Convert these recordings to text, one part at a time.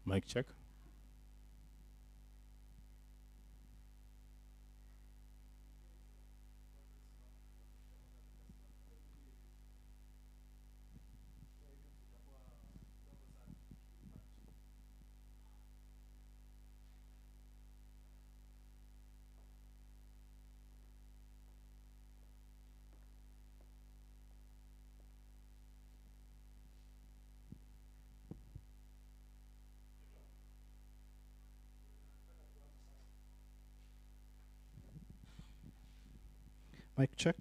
Mic check. Mic check.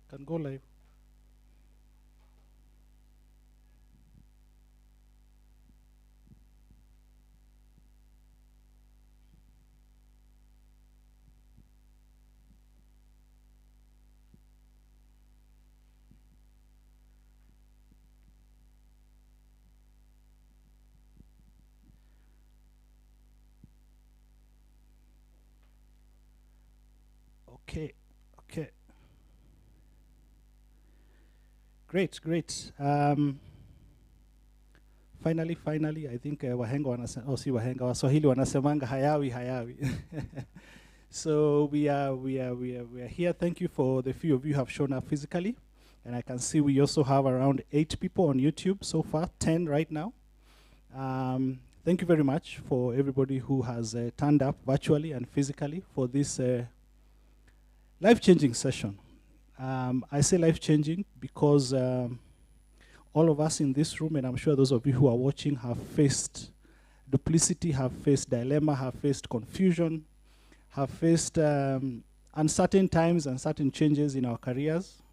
Can go live. Okay. Great. Finally, I think wahenga wahenga Waswahili wanasemanga hayawi. So we are here. Thank you for the few of you who have shown up physically, and I can see we also have around 8 people on YouTube so far, 10 right now. Thank you very much for everybody who has turned up virtually and physically for this life-changing session. I say life-changing because all of us in this room, and I'm sure those of you who are watching, have faced duplicity, have faced dilemma, have faced confusion, have faced uncertain times and certain changes in our careers.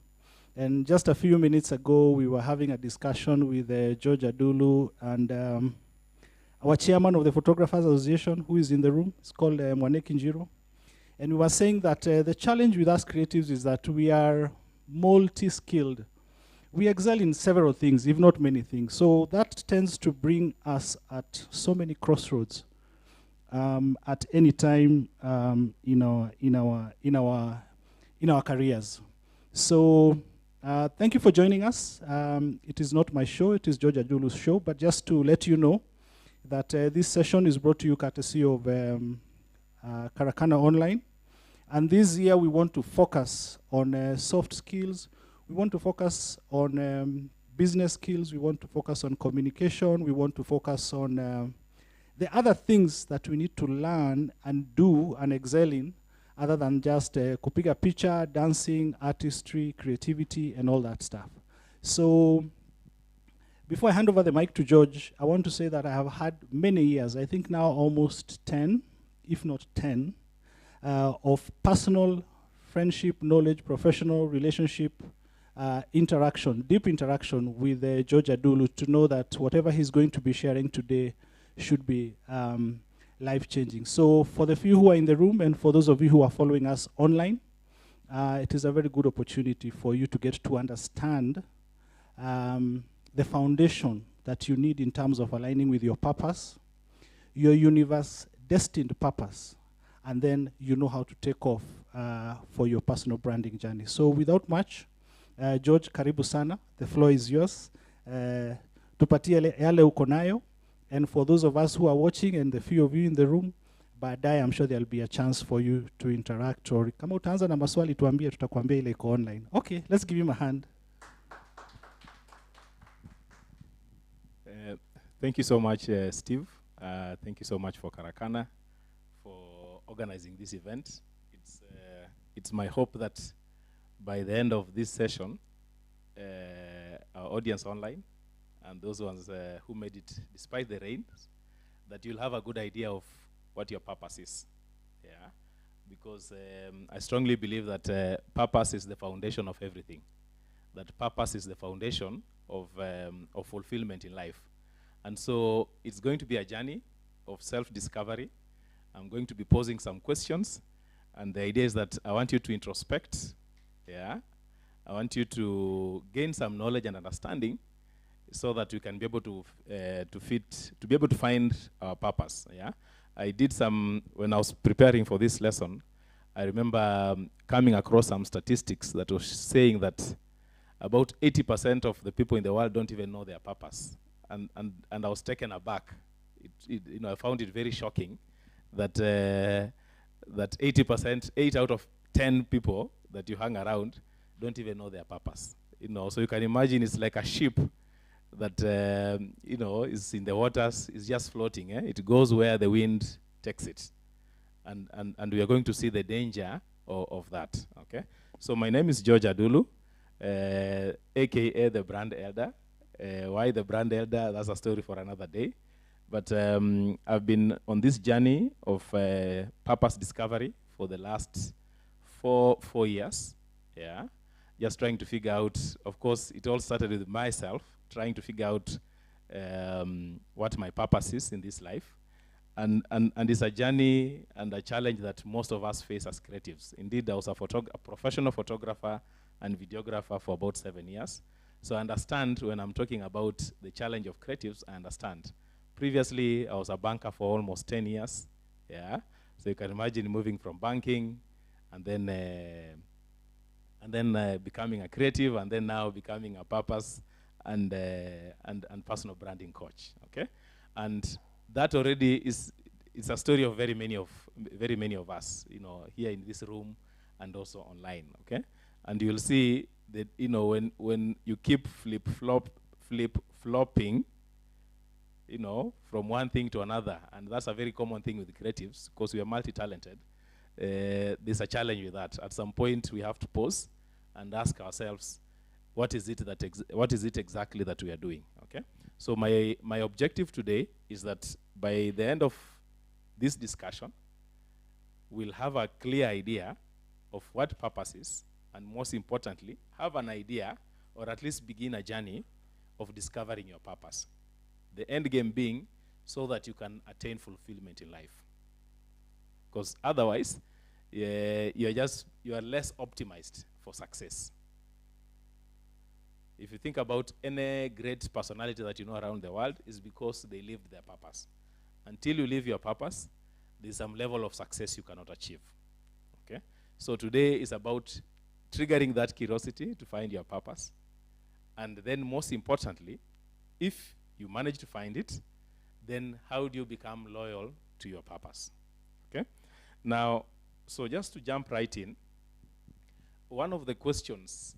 And just a few minutes ago, we were having a discussion with George Adulu and our chairman of the Photographers Association, who is in the room. It's called Mwaneki Njiro. And we were saying that the challenge with us creatives is that we are multi-skilled. We excel in several things, if not many things. So that tends to bring us at so many crossroads at any time in our careers. So thank you for joining us. It is not my show, it is George Adulu's show, but just to let you know that this session is brought to you courtesy of Karakana Online. And this year we want to focus on soft skills. We want to focus on business skills. We want to focus on communication. We want to focus on the other things that we need to learn and do and excel in, other than just kupiga picha, dancing, artistry, creativity, and all that stuff. So before I hand over the mic to George, I want to say that I have had many years, I think now almost 10, if not 10, of personal friendship, knowledge, professional relationship, interaction, deep interaction with George Adulu, to know that whatever he's going to be sharing today should be life-changing. So for the few who are in the room and for those of you who are following us online, it is a very good opportunity for you to get to understand the foundation that you need in terms of aligning with your purpose, your universe destined purpose, and then you know how to take off for your personal branding journey. So without much, George, karibu sana. The floor is yours. Tupatie yale uko nayo. And for those of us who are watching and the few of you in the room, baadaye I'm sure there'll be a chance for you to interact. Or kama utaanza na maswali tuambie, tutakwambia ile iko online. Okay, let's give him a hand. Thank you so much, Steve. Thank you so much for Karakana for organizing this event. It's my hope that by the end of this session, our audience online and those ones who made it despite the rain, that you'll have a good idea of what your purpose is. Yeah, because I strongly believe that purpose is the foundation of everything. That purpose is the foundation of fulfillment in life. And so it's going to be a journey of self-discovery. I'm going to be posing some questions, and the idea is that I want you to introspect. Yeah, I want you to gain some knowledge and understanding, so that you can be able to be able to find our purpose. Yeah, I did some when I was preparing for this lesson. I remember coming across some statistics that was saying that about 80% of the people in the world don't even know their purpose. And I was taken aback. I found it very shocking that that 80%, 8 out of 10 people that you hang around don't even know their purpose. So you can imagine it's like a ship that is in the waters, is just floating. It goes where the wind takes it, and we are going to see the danger of that. Okay, so my name is George Adulu, aka the brand elder. Why the brand elder? That's a story for another day. But I've been on this journey of purpose discovery for the last four years. Yeah, just trying to figure out. Of course, it all started with myself trying to figure out what my purpose is in this life. And it's a journey and a challenge that most of us face as creatives. Indeed, I was a professional photographer and videographer for about 7 years. So I understand when I'm talking about the challenge of creatives, I understand. Previously, I was a banker for almost 10 years. Yeah. So you can imagine moving from banking and then becoming a creative, and then now becoming a purpose and personal branding coach. Okay, and that already is a story of very many of us, here in this room and also online. Okay, and you'll see that when you keep flip-flopping, from one thing to another, and that's a very common thing with creatives because we are multi-talented. There's a challenge with that. At some point, we have to pause and ask ourselves, what is it exactly that we are doing? Okay. So my objective today is that by the end of this discussion, we'll have a clear idea of what purpose is, and most importantly, have an idea, or at least begin a journey of discovering your purpose. The end game being so that you can attain fulfillment in life. Because otherwise, you are less optimized for success. If you think about any great personality that you know around the world, is because they lived their purpose. Until you live your purpose, there's some level of success you cannot achieve. Okay? So today is about triggering that curiosity to find your purpose. And then most importantly, if you manage to find it, then how do you become loyal to your purpose? Okay? Now, so just to jump right in, one of the questions,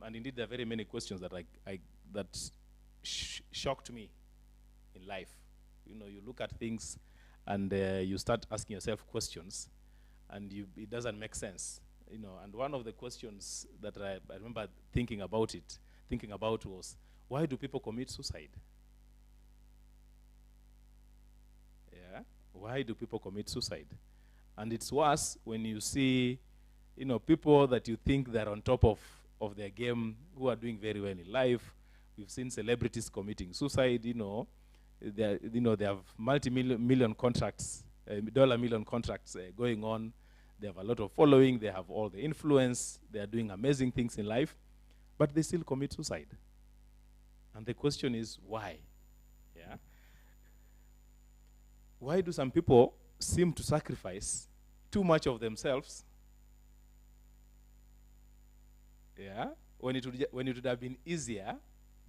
and indeed there are very many questions that shocked me in life. You look at things and you start asking yourself questions, and it doesn't make sense. And one of the questions that I remember thinking about was, why do people commit suicide? Yeah, why do people commit suicide? And it's worse when you see people that you think they're on top of their game, who are doing very well in life. We've seen celebrities committing suicide. They have multi-million contracts, dollar million contracts going on. They have a lot of following. They have all the influence. They are doing amazing things in life, but they still commit suicide. And the question is, why? Yeah. Why do some people seem to sacrifice too much of themselves? Yeah, when it would have been easier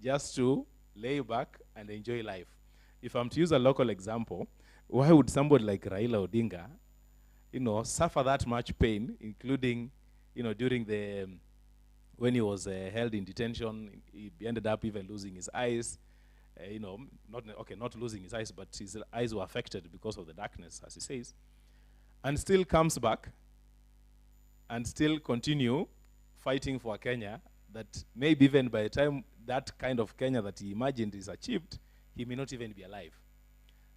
just to lay back and enjoy life. If I'm to use a local example, why would somebody like Raila Odinga, suffer that much pain, including, during when he was held in detention, he ended up even losing his eyes. Not losing his eyes, but his eyes were affected because of the darkness, as he says, and still comes back and still continue fighting for a Kenya that maybe even by the time that kind of Kenya that he imagined is achieved, he may not even be alive.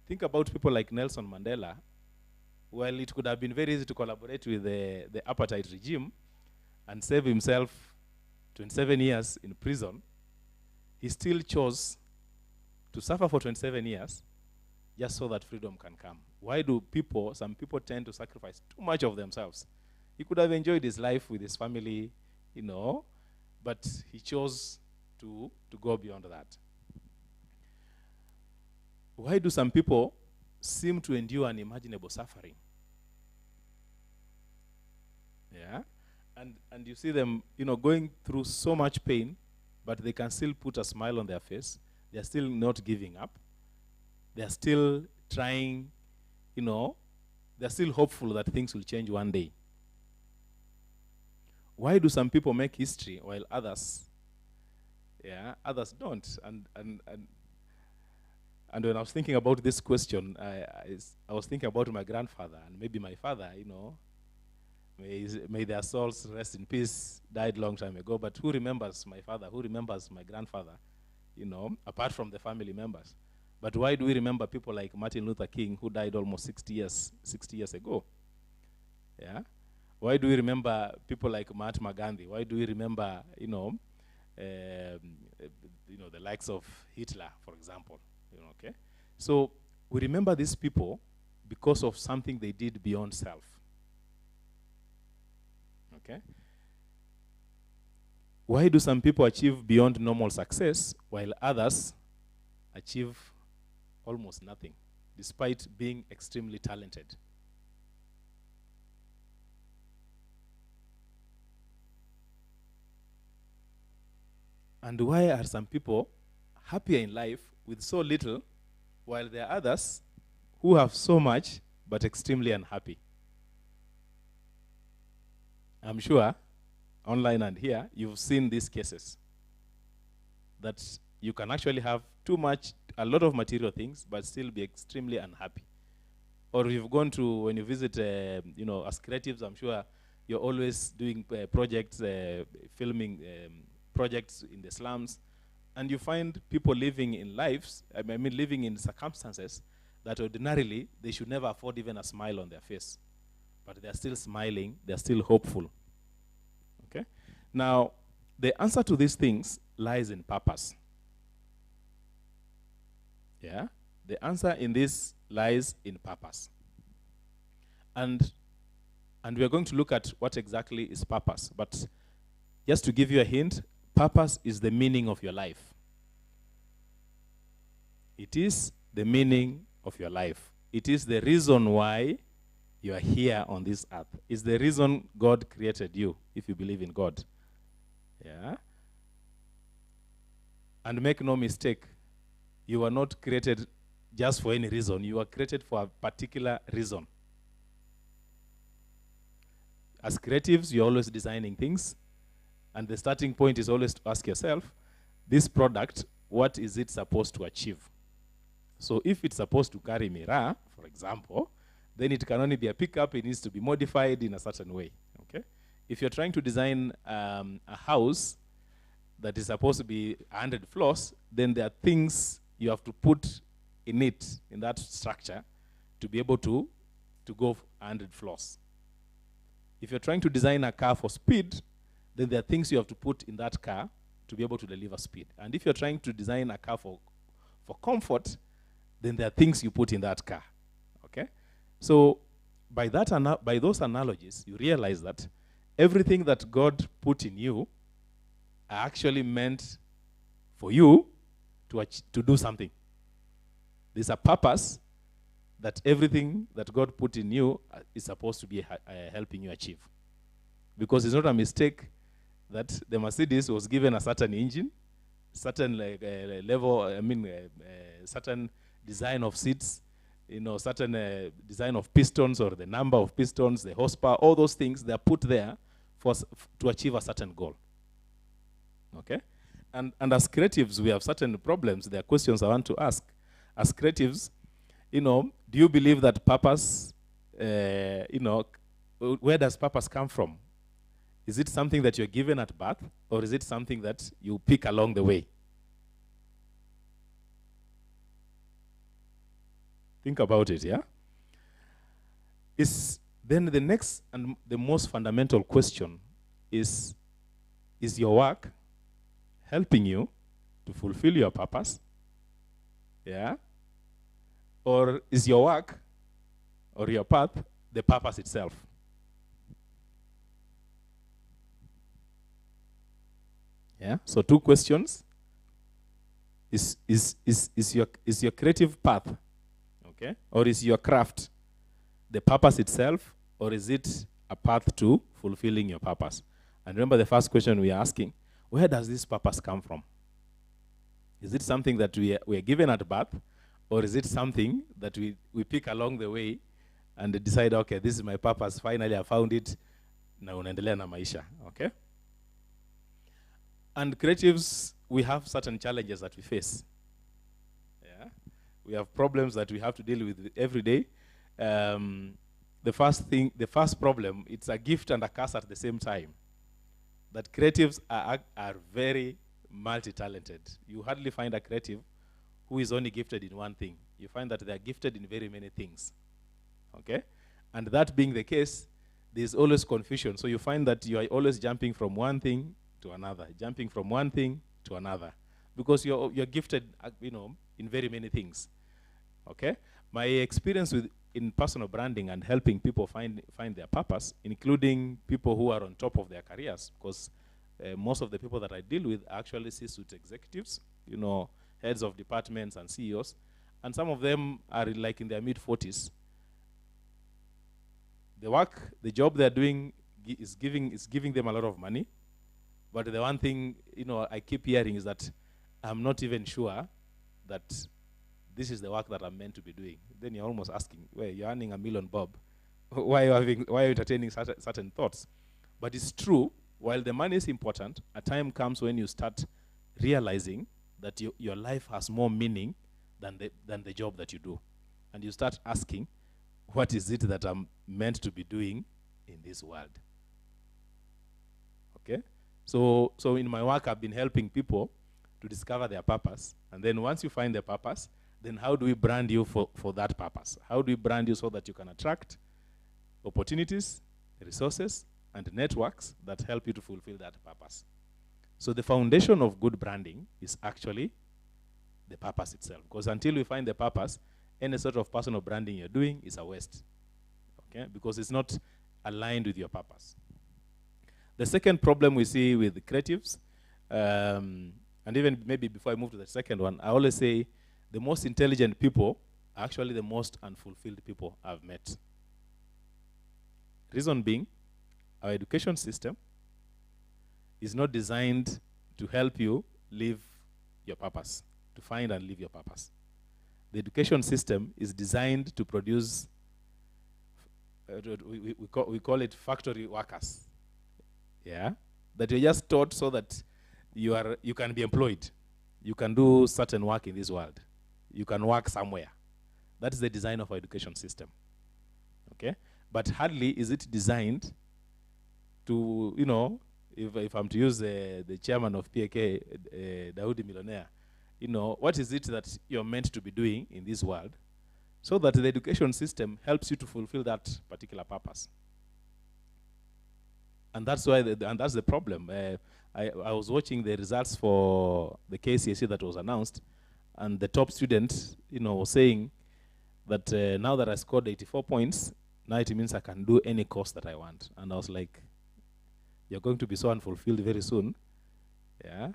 Think about people like Nelson Mandela. Well, it could have been very easy to collaborate with the apartheid regime and save himself 27 years in prison. He still chose to suffer for 27 years just so that freedom can come. Why do some people tend to sacrifice too much of themselves? He could have enjoyed his life with his family, but he chose to go beyond that. Why do some people seem to endure unimaginable suffering? Yeah, and you see them, going through so much pain, but they can still put a smile on their face. They're still not giving up. They're still trying, they're still hopeful that things will change one day. Why do some people make history while others don't? And when I was thinking about this question, I was thinking about my grandfather and maybe my father, may their souls rest in peace, died long time ago, but who remembers my father? Who remembers my grandfather? Apart from the family members. But why do we remember people like Martin Luther King, who died almost 60 years ago? Yeah? Why do we remember people like Mahatma Gandhi? Why do we remember, the likes of Hitler, for example? Okay? So we remember these people because of something they did beyond self. Okay? Why do some people achieve beyond normal success while others achieve almost nothing, despite being extremely talented? And why are some people happier in life with so little, while there are others who have so much but extremely unhappy? I'm sure, online and here, you've seen these cases. That you can actually have a lot of material things, but still be extremely unhappy. Or you've gone to, when you visit, as creatives, I'm sure you're always doing projects, filming projects in the slums, and you find people living in lives, living in circumstances that ordinarily they should never afford even a smile on their face. But they're still smiling, they're still hopeful. Okay? Now, the answer to these things lies in purpose. Yeah? The answer in this lies in purpose. And we are going to look at what exactly is purpose. But just to give you a hint, purpose is the meaning of your life. It is the meaning of your life. It is the reason why you are here on this earth. It's the reason God created you, if you believe in God. Yeah? And make no mistake, you are not created just for any reason. You are created for a particular reason. As creatives, you're always designing things. And the starting point is always to ask yourself, this product, what is it supposed to achieve? So if it's supposed to carry mirror, for example, then it can only be a pickup. It needs to be modified in a certain way. Okay? If you're trying to design a house that is supposed to be 100 floors, then there are things you have to put in it, in that structure, to be able to go 100 floors. If you're trying to design a car for speed, then there are things you have to put in that car to be able to deliver speed. And if you're trying to design a car for comfort, then there are things you put in that car. Okay? So by those analogies, you realize that everything that God put in you are actually meant for you to do something. There's a purpose that everything that God put in you is supposed to be helping you achieve. Because it's not a mistake that the Mercedes was given a certain engine, certain certain design of seats, certain design of pistons, or the number of pistons, the horsepower, all those things, they're put there to achieve a certain goal. Okay? And as creatives, we have certain problems. There are questions I want to ask. As creatives, do you believe that purpose, where does purpose come from? Is it something that you're given at birth, or is it something that you pick along the way? Think about it, yeah? Then the next and the most fundamental question is your work helping you to fulfill your purpose? Yeah? Or is your work or your path the purpose itself? Yeah? So 2 questions. Is your creative path, okay? Or is your craft the purpose itself, or is it a path to fulfilling your purpose? And remember the first question we are asking, where does this purpose come from? Is it something that we are given at birth, or is it something that we pick along the way and decide, okay, this is my purpose, finally I found it, na unaendelea na maisha, okay? And creatives, we have certain challenges that we face. Yeah? We have problems that we have to deal with every day. The first problem, it's a gift and a curse at the same time. That creatives are very multi-talented. You hardly find a creative who is only gifted in one thing. You find that they are gifted in very many things. Okay? And that being the case, there's always confusion. So you find that you are always jumping from one thing to another, jumping from one thing to another, because you're gifted, in very many things. Okay? My experience in personal branding and helping people find their purpose, including people who are on top of their careers, because most of the people that I deal with are actually C-suite executives, heads of departments and CEOs, and some of them are like in their mid-40s. The job they're doing is giving them a lot of money, but the one thing I keep hearing is that I'm not even sure that this is the work that I'm meant to be doing. Then you're almost asking, well, you're earning $1 million, Bob. Why are you entertaining certain thoughts? But it's true, while the money is important, a time comes when you start realizing that your life has more meaning than the job that you do. And you start asking, what is it that I'm meant to be doing in this world? Okay? So in my work, I've been helping people to discover their purpose. And then once you find their purpose, then how do we brand you for that purpose? How do we brand you so that you can attract opportunities, resources, and networks that help you to fulfill that purpose? So the foundation of good branding is actually the purpose itself. Because until we find the purpose, any sort of personal branding you're doing is a waste. Okay? Because it's not aligned with your purpose. The second problem we see with creatives, and even maybe before I move to the second one, I always say the most intelligent people are actually the most unfulfilled people I've met. Reason being, our education system is not designed to help you live your purpose, to find and live your purpose. The education system is designed to produce, we call it factory workers. Yeah? That you're just taught so that you can be employed. You can do certain work in this world. You can work somewhere. That is the design of our education system. Okay? But hardly is it designed to, if I'm to use the chairman of PAK, Daudi Millionaire, what is it that you're meant to be doing in this world so that the education system helps you to fulfill that particular purpose? And that's why, and that's the problem. I was watching the results for the KCSE that was announced, and the top student, was saying that now that I scored 84 points, now it means I can do any course that I want. And I was like, you're going to be so unfulfilled very soon, yeah,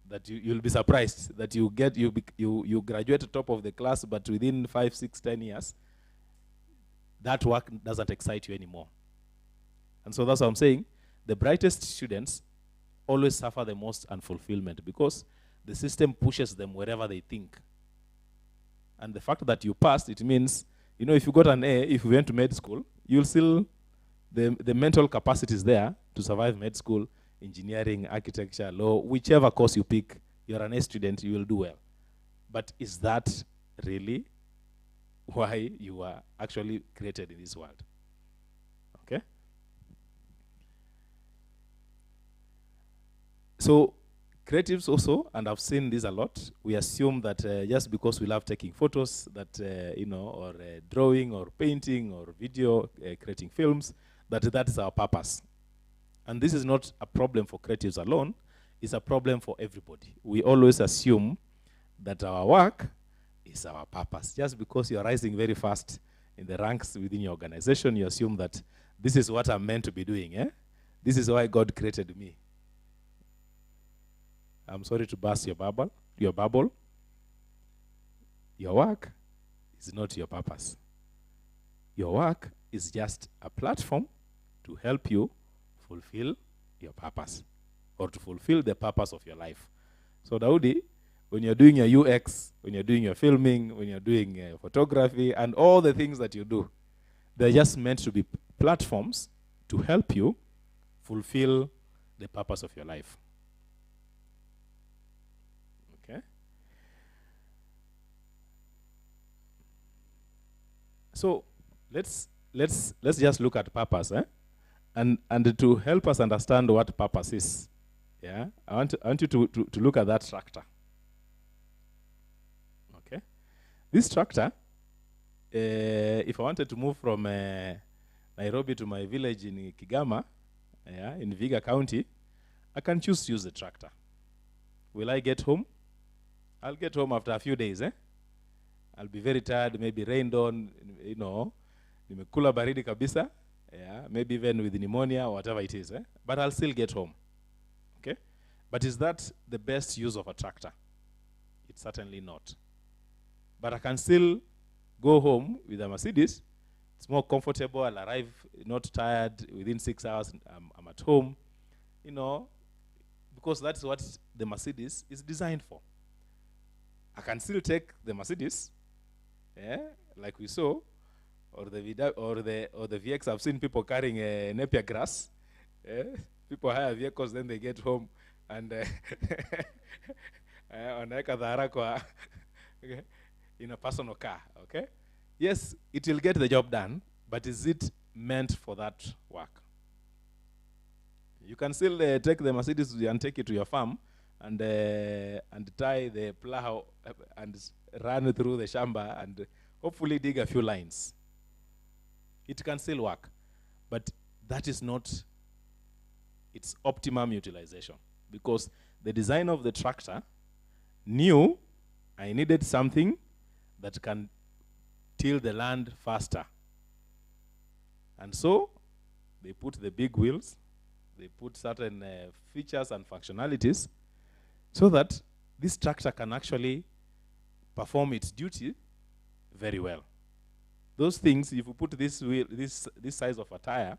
that you'll be surprised that you graduate top of the class, but within 5, 6, 10 years, that work doesn't excite you anymore. And so that's what I'm saying. The brightest students always suffer the most unfulfillment because the system pushes them wherever they think. And the fact that you passed, it means, if you got an A, if you went to med school, you'll still, the mental capacity is there to survive med school, engineering, architecture, law, whichever course you pick, you're an A student, you will do well. But is that really why you were actually created in this world? Okay? So creatives also, and I've seen this a lot, we assume that just because we love taking photos, that, or drawing or painting or video, creating films, that is our purpose. And this is not a problem for creatives alone, it's a problem for everybody. We always assume that our work is our purpose. Just because you're rising very fast in the ranks within your organization, you assume that this is what I'm meant to be doing. This is why God created me. I'm sorry to burst your bubble. Your work is not your purpose. Your work is just a platform to help you fulfill your purpose. or to fulfill the purpose of your life. So Daudi, when you're doing your UX, when you're doing your filming, when you're doing photography, and all the things that you do, they're just meant to be platforms to help you fulfill the purpose of your life. Okay? So let's just look at purpose, and to help us understand what purpose is. Yeah, I want you to look at that tractor. Okay, this tractor. If I wanted to move from Nairobi to my village in Kigama, in Viga County, I can choose to use the tractor. Will I get home? I'll get home after a few days. I'll be very tired, maybe rained on, nimekula baridi kabisa, maybe even with pneumonia or whatever it is. But I'll still get home. Okay? But is that the best use of a tractor? It's certainly not. But I can still go home with a Mercedes. It's more comfortable. I'll arrive not tired. Within 6 hours, I'm at home. Because that's what the Mercedes is designed for. I can still take the Mercedes, like we saw, or the VX. I've seen people carrying Napier grass. People hire vehicles, then they get home and in a personal car. Okay. Yes, it will get the job done, but is it meant for that work? You can still take the Mercedes and take it to your farm and tie the plow and run through the shamba and hopefully dig a few lines. It can still work, but that is not its optimum utilization, because the design of the tractor knew I needed something that can till the land faster. And so they put the big wheels, they put certain features and functionalities so that this tractor can actually perform its duty very well. Those things, if you put this wheel, this size of a tire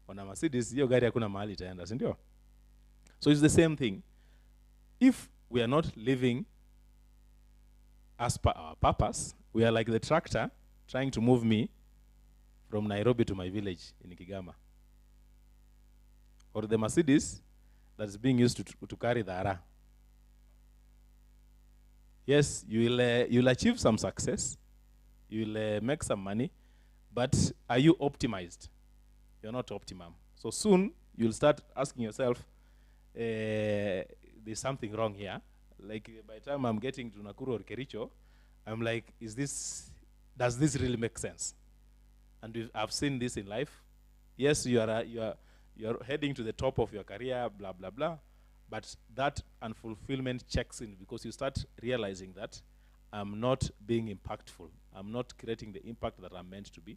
on a Mercedes, hiyo gari hakuna mahali itaenda, si ndio? So it's the same thing. If we are not living as per our purpose, we are like the tractor trying to move me from Nairobi to my village in Kigama. Or the Mercedes that's being used to carry the ara. Yes, you'll achieve some success. You'll make some money. But are you optimized? You're not optimum. So soon, you'll start asking yourself, there's something wrong here. Like by the time I'm getting to Nakuru or Kericho, I'm like, does this really make sense? And I've seen this in life. Yes, you're heading to the top of your career, blah, blah, blah. But that unfulfillment checks in because you start realizing that I'm not being impactful. I'm not creating the impact that I'm meant to be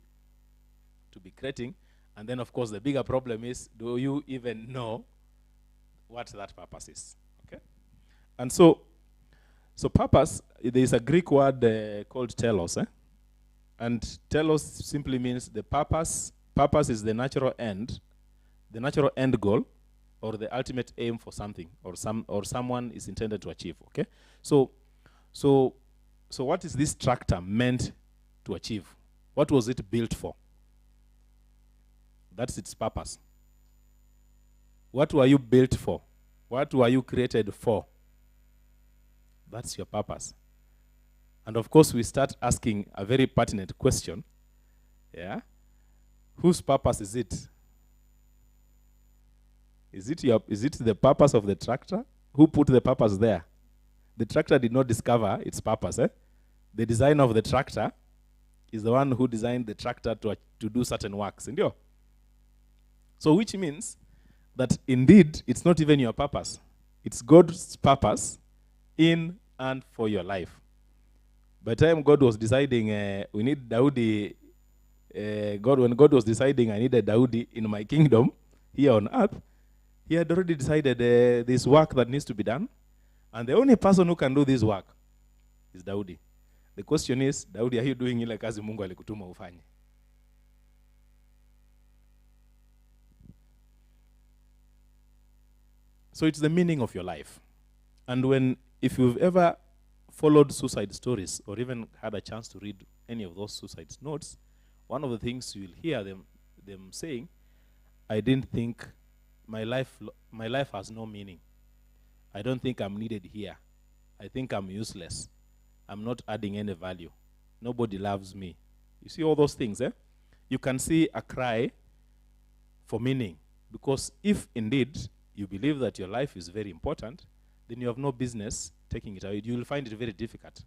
creating. And then, of course, the bigger problem is, do you even know what that purpose is? Okay? And so purpose, there is a Greek word called telos. And telos simply means the purpose. Purpose is the natural end goal, or the ultimate aim for something, or someone is intended to achieve. Okay? So what is this tractor meant to achieve? What was it built for? That's its purpose. What were you built for? What were you created for? That's your purpose. And of course, we start asking a very pertinent question. Yeah? Whose purpose is it? Is it the purpose of the tractor? Who put the purpose there? The tractor did not discover its purpose. The designer of the tractor is the one who designed the tractor to do certain works. So which means that indeed, it's not even your purpose. It's God's purpose in and for your life. By the time God was deciding, we need Daudi, when God was deciding I needed Daudi in my kingdom here on earth, he had already decided this work that needs to be done. And the only person who can do this work is Daudi. The question is, Daudi, are you doing ile kazi Mungu alikutuma ufanye? So it's the meaning of your life. And if you've ever followed suicide stories or even had a chance to read any of those suicide notes, one of the things you'll hear them saying, I didn't think my life has no meaning. I don't think I'm needed here. I think I'm useless. I'm not adding any value. Nobody loves me. You see all those things, eh? You can see a cry for meaning. Because if indeed you believe that your life is very important, then you have no business taking it away. You will find it very difficult.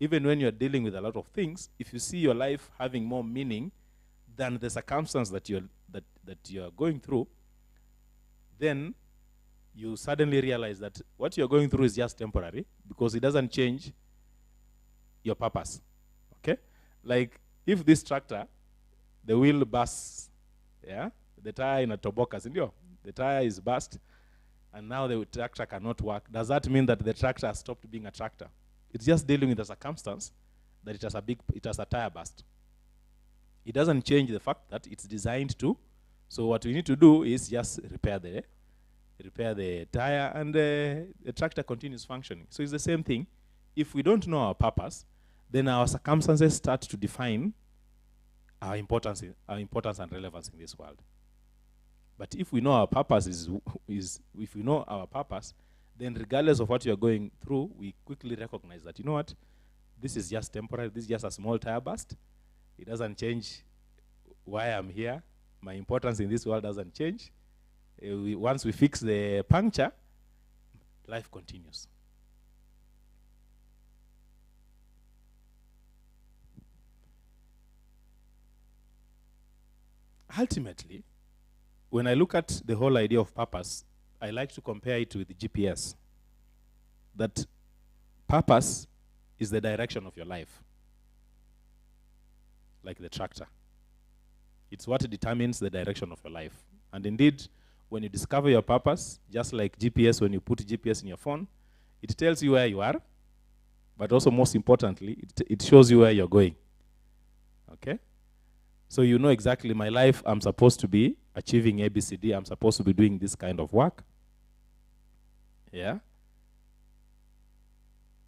Even when you're dealing with a lot of things, if you see your life having more meaning than the circumstance that you're going through, then you suddenly realize that what you're going through is just temporary because it doesn't change your purpose. Okay? Like if this tractor, the wheel bursts, yeah, the tire in a toboka, the tire is burst, and now the tractor cannot work. Does that mean that the tractor has stopped being a tractor? It's just dealing with the circumstance that it has a tire burst. It doesn't change the fact that it's designed to. So what we need to do is just repair the tire, and the tractor continues functioning. So it's the same thing. If we don't know our purpose, then our circumstances start to define our importance and relevance in this world. But if we know our purpose if we know our purpose, then regardless of what you're going through, we quickly recognize that, you know what, this is just temporary, this is just a small tire burst. It doesn't change why I'm here. My importance in this world doesn't change. Once we fix the puncture, life continues. Ultimately, when I look at the whole idea of purpose, I like to compare it with the GPS. That purpose is the direction of your life, like the tractor. It's what determines the direction of your life. And indeed, when you discover your purpose, just like GPS, when you put GPS in your phone, it tells you where you are, but also most importantly, it shows you where you're going. Okay? So you know exactly, my life, I'm supposed to be achieving ABCD, I'm supposed to be doing this kind of work. Yeah?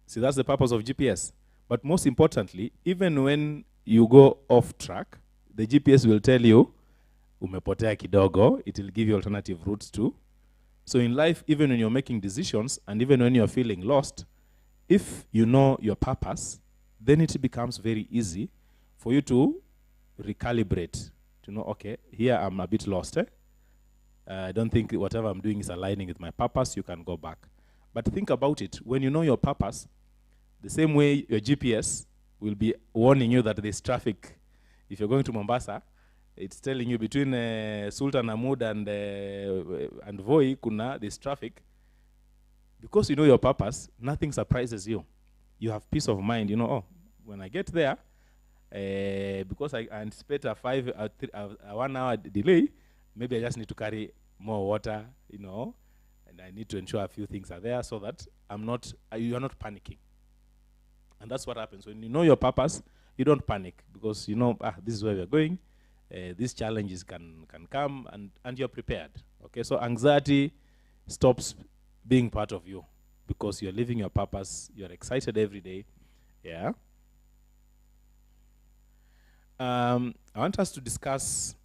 See, that's the purpose of GPS. But most importantly, even when you go off track, the GPS will tell you, umepotea kidogo, it will give you alternative routes too. So in life, even when you're making decisions, and even when you're feeling lost, if you know your purpose, then it becomes very easy for you to recalibrate, to know, okay, here I'm a bit lost. I don't think whatever I'm doing is aligning with my purpose, you can go back. But think about it, when you know your purpose, the same way your GPS will be warning you that there's traffic. If you're going to Mombasa, it's telling you between Sultan Ahmud and Voi, there's traffic. Because you know your purpose, nothing surprises you. You have peace of mind. You know, oh, when I get there, because I anticipate a 1 hour delay, maybe I just need to carry more water, you know, and I need to ensure a few things are there so that you are not panicking. And that's what happens. When you know your purpose, you don't panic because you know, this is where we're going. These challenges can come, and you're prepared. Okay, so anxiety stops being part of you because you're living your purpose. You're excited every day. Yeah. I want us to discuss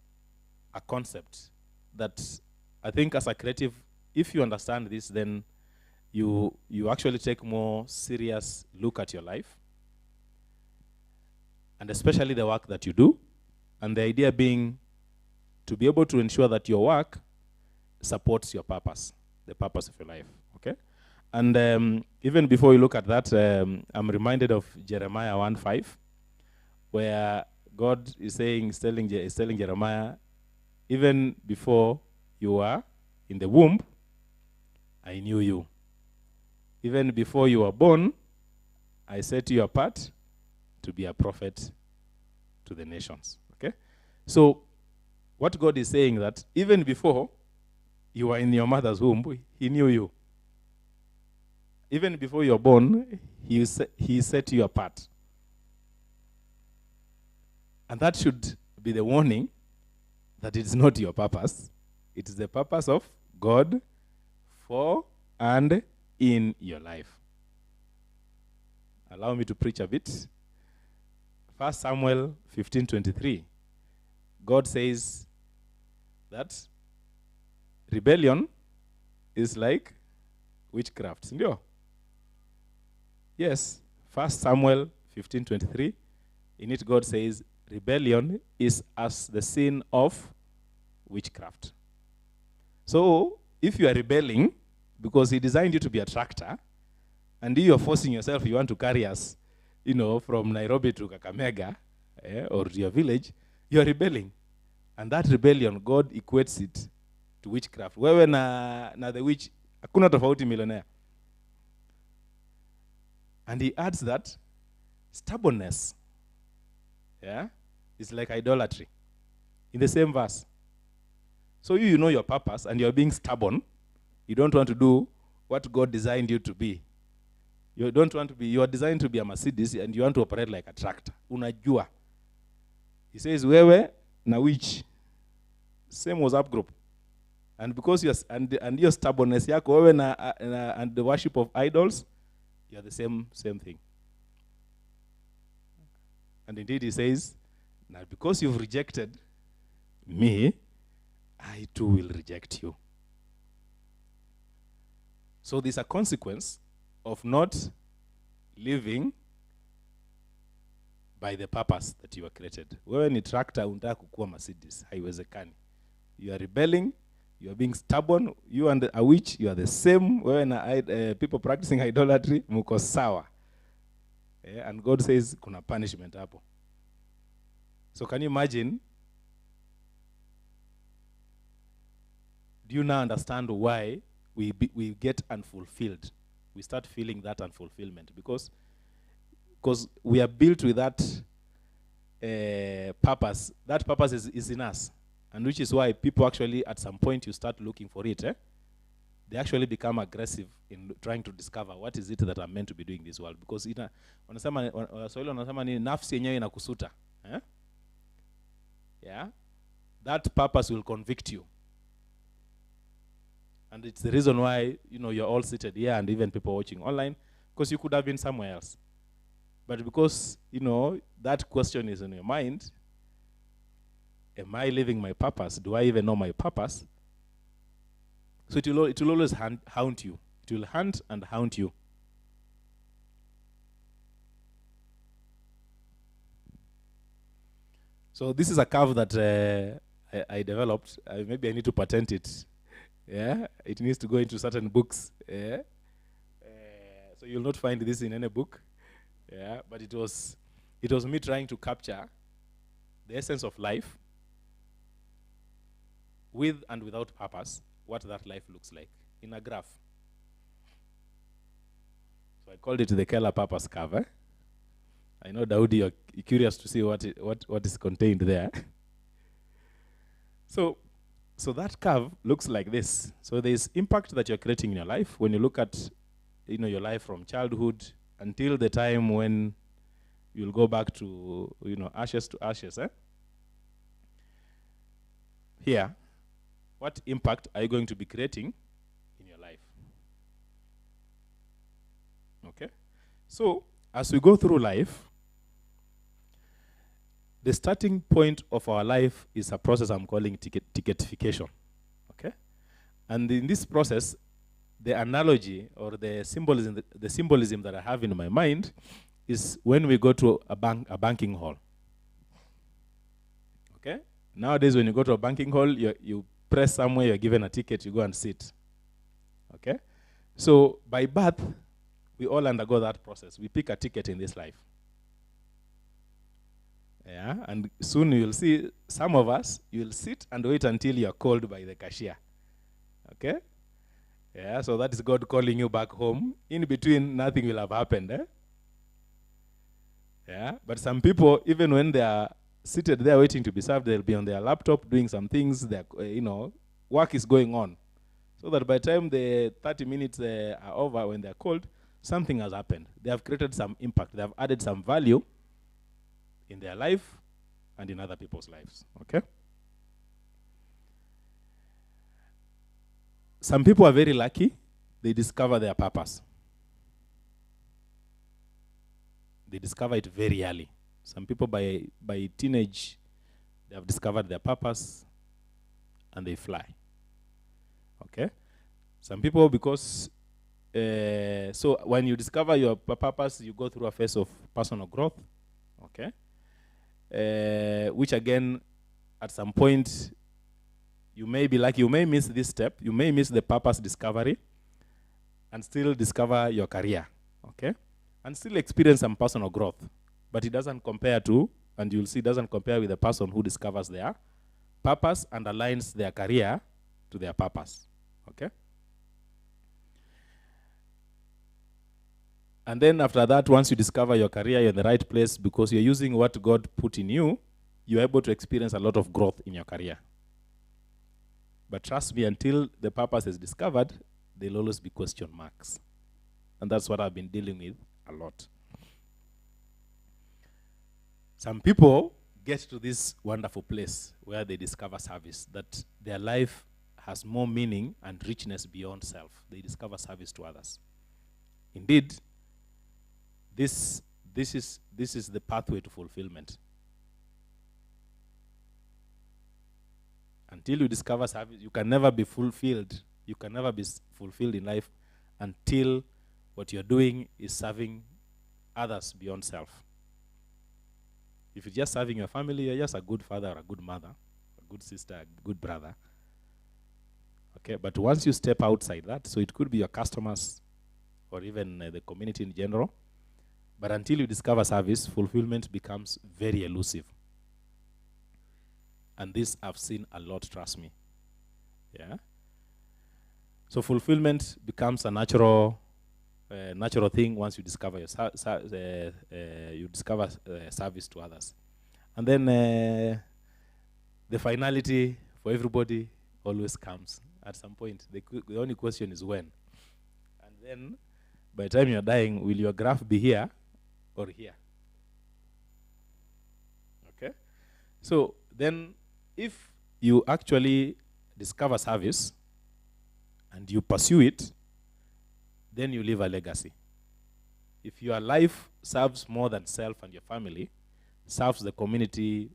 a concept that I think as a creative, if you understand this, then you actually take more serious look at your life, and especially the work that you do. And the idea being to be able to ensure that your work supports your purpose, the purpose of your life, okay? And even before you look at that, I'm reminded of Jeremiah 1:5, where God is telling Jeremiah, even before you were in the womb, I knew you. Even before you were born, I set you apart to be a prophet to the nations. Okay? So, what God is saying that even before you were in your mother's womb, He knew you. Even before you were born, He set you apart. And that should be the warning that it's not your purpose. It is the purpose of God before and in your life. Allow me to preach a bit. 1 Samuel 15:23. God says that rebellion is like witchcraft. Sindio? Yes. 1 Samuel 15:23. In it, God says rebellion is as the sin of witchcraft. So, if you are rebelling because He designed you to be a tractor, and you are forcing yourself, you want to carry us, from Nairobi to Kakamega, or your village, you are rebelling. And that rebellion, God equates it to witchcraft. Wewe na the witch, hakuna tofauti millionaire. And He adds that stubbornness, is like idolatry. In the same verse. So you know your purpose and you're being stubborn. You don't want to do what God designed you to be. You are designed to be a Mercedes and you want to operate like a tractor. Unajua. He says, wewe na which? Same WhatsApp group. And because and your stubbornness yako, wewe and the worship of idols, you are the same thing. And indeed He says, now because you've rejected me, I too will reject you. So there's a consequence of not living by the purpose that you were created. Wewe ni tractor unataka kukua Mercedes, haiwezekani. You are rebelling, you are being stubborn, you and a witch, you are the same. Wewe na people practicing idolatry, muko sawa. And God says kuna punishment hapo. So can you imagine? Do you now understand why we get unfulfilled? We start feeling that unfulfillment because we are built with that purpose. That purpose is in us, and which is why people actually, at some point, you start looking for it. They actually become aggressive in trying to discover what is it that I'm meant to be doing in this world. Because wanasema ni nafsi yenyewe inakusuta. Yeah, that purpose will convict you. And it's the reason why, you're all seated here and even people watching online, because you could have been somewhere else. But because, that question is in your mind, am I living my purpose? Do I even know my purpose? So it will always haunt you. It will hunt and haunt you. So this is a curve that I developed. Maybe I need to patent it. Yeah, it needs to go into certain books. Yeah, so you'll not find this in any book. Yeah, but it was me trying to capture the essence of life with and without purpose, what that life looks like in a graph. So I called it the Keller purpose curve. I know, Daudi, you're curious to see what is contained there. So that curve looks like this. So there's impact that you're creating in your life when you look at, your life from childhood until the time when you'll go back to, ashes to ashes. Here, what impact are you going to be creating in your life? Okay? So, as we go through life, the starting point of our life is a process I'm calling ticketification. Okay? And in this process, the analogy or the symbolism that I have in my mind is when we go to a banking hall. Okay? Nowadays, when you go to a banking hall, you press somewhere, you're given a ticket, you go and sit. Okay? So, by birth, we all undergo that process. We pick a ticket in this life. Yeah, and soon you'll see some of us, you'll sit and wait until you're called by the cashier. Okay? Yeah, so that is God calling you back home. In between, nothing will have happened. Yeah, but some people, even when they are seated there waiting to be served, they'll be on their laptop doing some things. Work is going on. So that by the time the 30 minutes are over, when they're called, something has happened. They have created some impact. They have added some value in their life and in other people's lives. Okay? Some people are very lucky they discover their purpose. They discover it very early. Some people by teenage, they have discovered their purpose and they fly. Okay? Some people, because, so when you discover your purpose, you go through a phase of personal growth. Okay? Which again, at some point, you may be like, you may miss this step, you may miss the purpose discovery, and still discover your career, okay? And still experience some personal growth. But it doesn't compare to, and you'll see, it doesn't compare with the person who discovers their purpose and aligns their career to their purpose, okay? And then after that, once you discover your career, you're in the right place because you're using what God put in you, you're able to experience a lot of growth in your career. But trust me, until the purpose is discovered, there'll always be question marks. And that's what I've been dealing with a lot. Some people get to this wonderful place where they discover service, that their life has more meaning and richness beyond self. They discover service to others. Indeed, this is the pathway to fulfillment. Until you discover service, you can never be fulfilled. You can never be fulfilled in life until what you're doing is serving others beyond self. If you're just serving your family, you're just a good father or a good mother, a good sister, a good brother. Okay, but once you step outside that, so it could be your customers or even the community in general, but until you discover service, fulfillment becomes very elusive. And this I've seen a lot, trust me. Yeah. So fulfillment becomes a natural thing once you discover your service to others. And then the finality for everybody always comes at some point. The only question is when. And then by the time you're dying, will your graph be here or here? Okay. So then if you actually discover service and you pursue it, then you leave a legacy. If your life serves more than self and your family, serves the community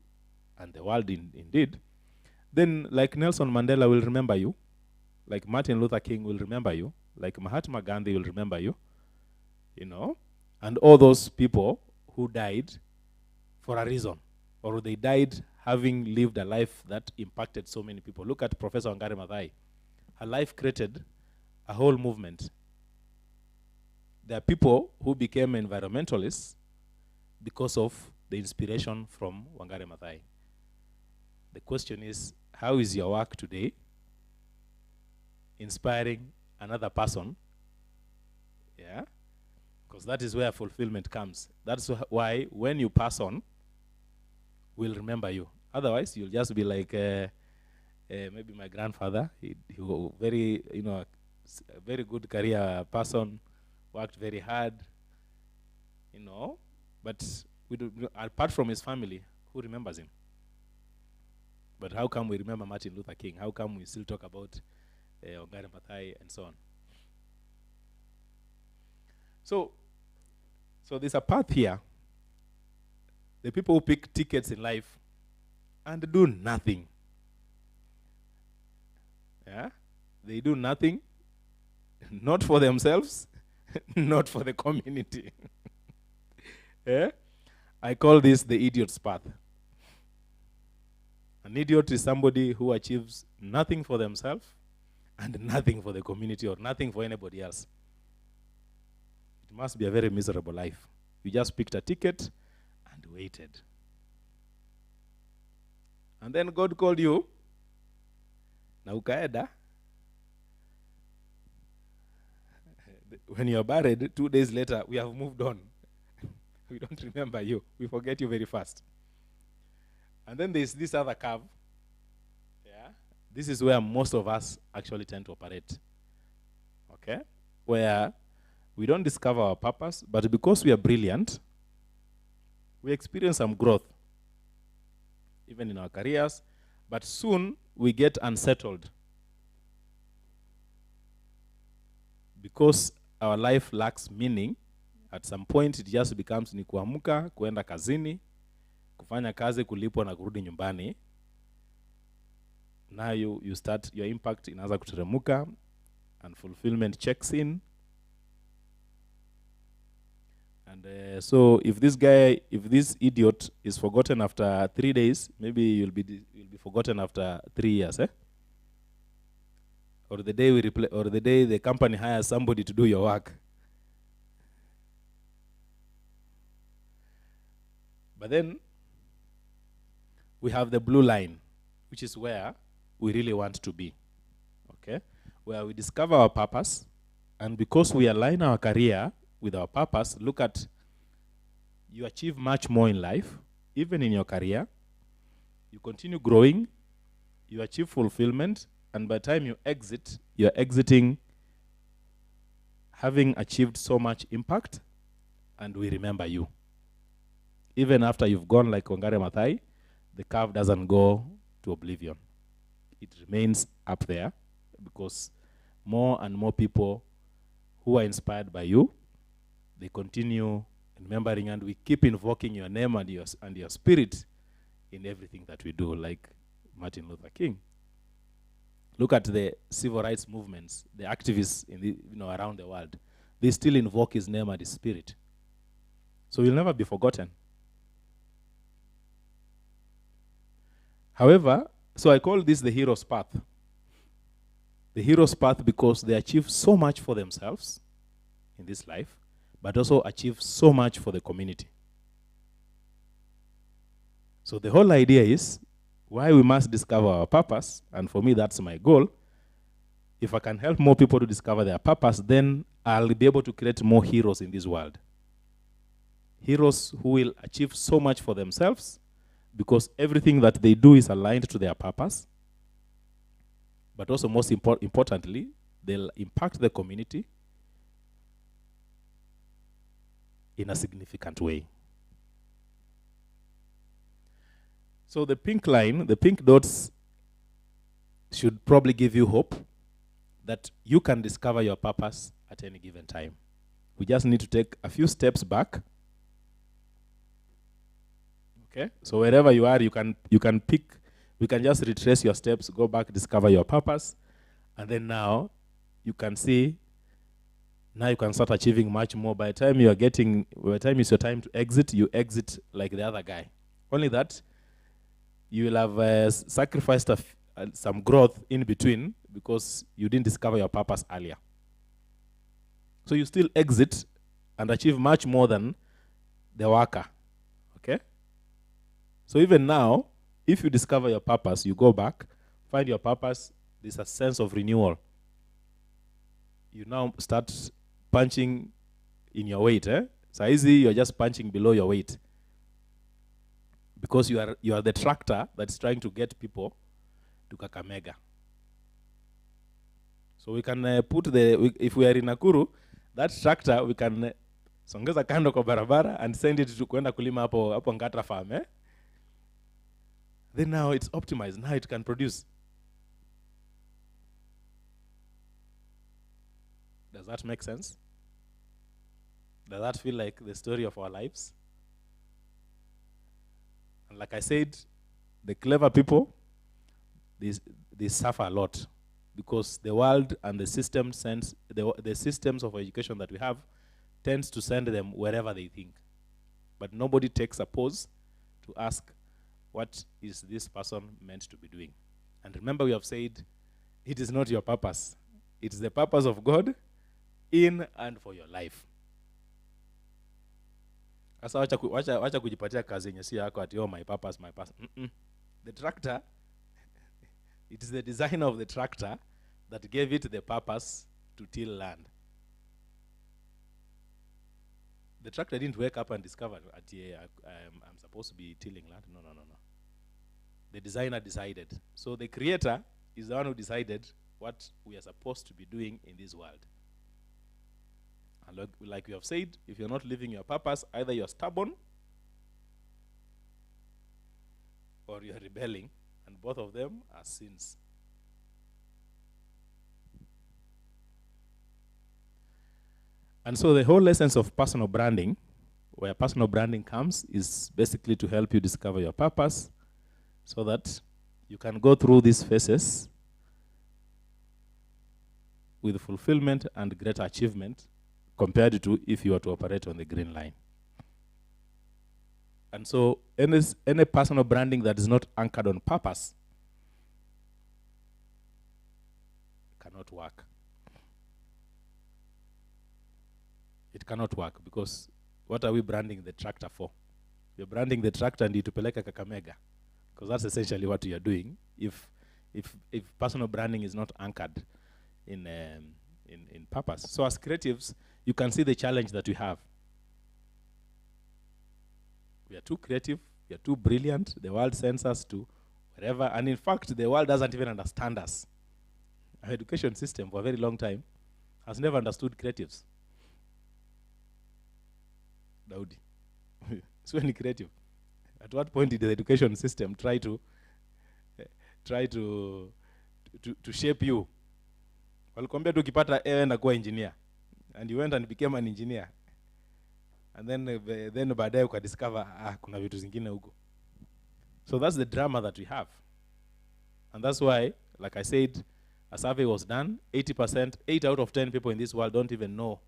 and the world indeed, then like Nelson Mandela will remember you, like Martin Luther King will remember you, like Mahatma Gandhi will remember you, you know, and all those people who died for a reason, or they died having lived a life that impacted so many people. Look at Professor Wangari Maathai. Her life created a whole movement. There are people who became environmentalists because of the inspiration from Wangari Maathai. The question is, how is your work today inspiring another person? Yeah, because that is where fulfillment comes. That's why when you pass on, we'll remember you. Otherwise, you'll just be like maybe my grandfather. He was very, a very good career person, worked very hard, but apart from his family, who remembers him? But how come we remember Martin Luther King? How come we still talk about Wangari Maathai and so on? So there's a path here. The people who pick tickets in life and do nothing. Yeah? They do nothing, not for themselves, not for the community. Yeah? I call this the idiot's path. An idiot is somebody who achieves nothing for themselves and nothing for the community or nothing for anybody else. It must be a very miserable life. You just picked a ticket and waited. And then God called you. Na ukaeda. When you're buried, 2 days later, we have moved on. We don't remember you. We forget you very fast. And then there's this other curve. Yeah. This is where most of us actually tend to operate. Okay? Where we don't discover our purpose, but because we are brilliant, we experience some growth, even in our careers, but soon we get unsettled. because our life lacks meaning, at some point it just becomes ni kuamka, kuenda kazini, kufanya kazi, kulipwa na kurudi nyumbani. Now you start, your impact inaanza kuteremuka and fulfillment checks in. And so if this idiot is forgotten after 3 days, maybe you'll be forgotten after 3 years, or the day the company hires somebody to do your work. But then we have the blue line, which is where we really want to be, okay? Where we discover our purpose, and because we align our career with our purpose, look at, you achieve much more in life, even in your career. You continue growing, you achieve fulfillment, and by the time you exit, you're exiting having achieved so much impact, and we remember you. Even after you've gone like Wangare Maathai, the curve doesn't go to oblivion. It remains up there because more and more people who are inspired by you, they continue remembering, and we keep invoking your name and your spirit in everything that we do, like Martin Luther King. Look at the civil rights movements, the activists around the world. They still invoke his name and his spirit. So you'll never be forgotten. However, so I call this the hero's path. The hero's path because they achieve so much for themselves in this life, but also achieve so much for the community. So the whole idea is why we must discover our purpose, and for me that's my goal. If I can help more people to discover their purpose, then I'll be able to create more heroes in this world. Heroes who will achieve so much for themselves because everything that they do is aligned to their purpose. But also most importantly, they'll impact the community in a significant way. So the pink line, the pink dots should probably give you hope that you can discover your purpose at any given time. We just need to take a few steps back. Okay? So wherever you are, you can pick, we can just retrace your steps, go back, discover your purpose, and then now you can see, now you can start achieving much more. By the time it's your time to exit, you exit like the other guy. Only that you will have sacrificed some growth in between because you didn't discover your purpose earlier. So you still exit and achieve much more than the worker, okay? So even now, if you discover your purpose, you go back, find your purpose, there's a sense of renewal. You now start punching in your weight, So easy, you're just punching below your weight. Because you are the tractor that's trying to get people to Kakamega. So we can if we are in Nakuru, that tractor we can songeza kando kwa barabara and send it to kwenda kulima hapo Ngatra farm, Then now it's optimized. Now it can produce. Does that make sense? Does that feel like the story of our lives? And like I said, the clever people, they suffer a lot because the world and the system sends, the systems of education that we have tends to send them wherever they think. But nobody takes a pause to ask, what is this person meant to be doing? And remember, we have said, it is not your purpose. It is the purpose of God in and for your life. Asa wacha kujipatia kazi yenye si yako ati my purpose, my purpose. The tractor, it is the designer of the tractor that gave it the purpose to till land. The tractor didn't wake up and discover I'm supposed to be tilling land. No. The designer decided. So the creator is the one who decided what we are supposed to be doing in this world. And like we have said, if you're not living your purpose, either you're stubborn or you're rebelling, and both of them are sins. And so the whole essence of personal branding, where personal branding comes, is basically to help you discover your purpose so that you can go through these phases with fulfillment and greater achievement compared to if you were to operate on the green line. And so any personal branding that is not anchored on purpose cannot work. It cannot work because what are we branding the tractor for? We're branding the tractor and itupeleka Kakamega, because that's essentially what you are doing if personal branding is not anchored in purpose. So as creatives, you can see the challenge that we have. We are too creative, we are too brilliant, the world sends us to wherever, and in fact, the world doesn't even understand us. Our education system for a very long time has never understood creatives. Daudi. So any creative. At what point did the education system try to shape you? Walikwambia tu ukipata ewe na kuwa engineer, and you went and became an engineer, and then baadaye ukadiscover kuna vitu zingine huko. So that's the drama that we have, and that's why, like I said, a survey was done. 80%, 8 out of 10 people in this world don't even know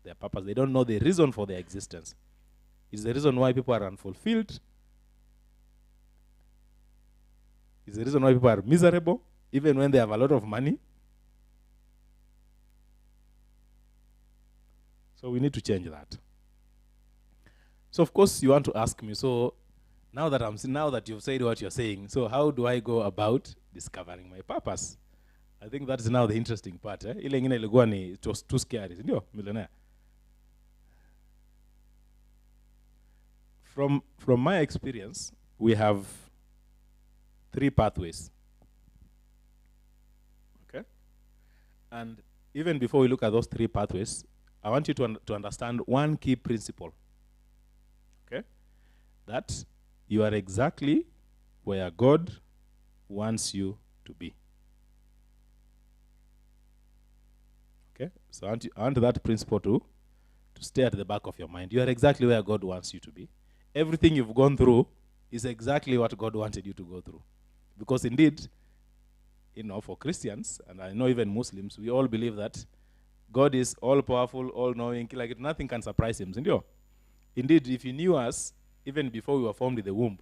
their purpose. They don't know the reason for their existence. It's the reason why people are unfulfilled. It's the reason why people are miserable, even when they have a lot of money. So we need to change that. So of course you want to ask me, so now that you've said what you're saying, so how do I go about discovering my purpose? I think that is now the interesting part. Ile ingine ilikuwa ni it was too scary, ndio millionaire. From my experience, we have 3 pathways. Okay? And even before we look at those 3 pathways, I want you to understand one key principle. Okay? That you are exactly where God wants you to be. Okay? So I want that principle to stay at the back of your mind. You are exactly where God wants you to be. Everything you've gone through is exactly what God wanted you to go through. Because indeed, for Christians, and I know even Muslims, we all believe that God is all-powerful, all-knowing, like nothing can surprise him. Indeed, if he knew us, even before we were formed in the womb,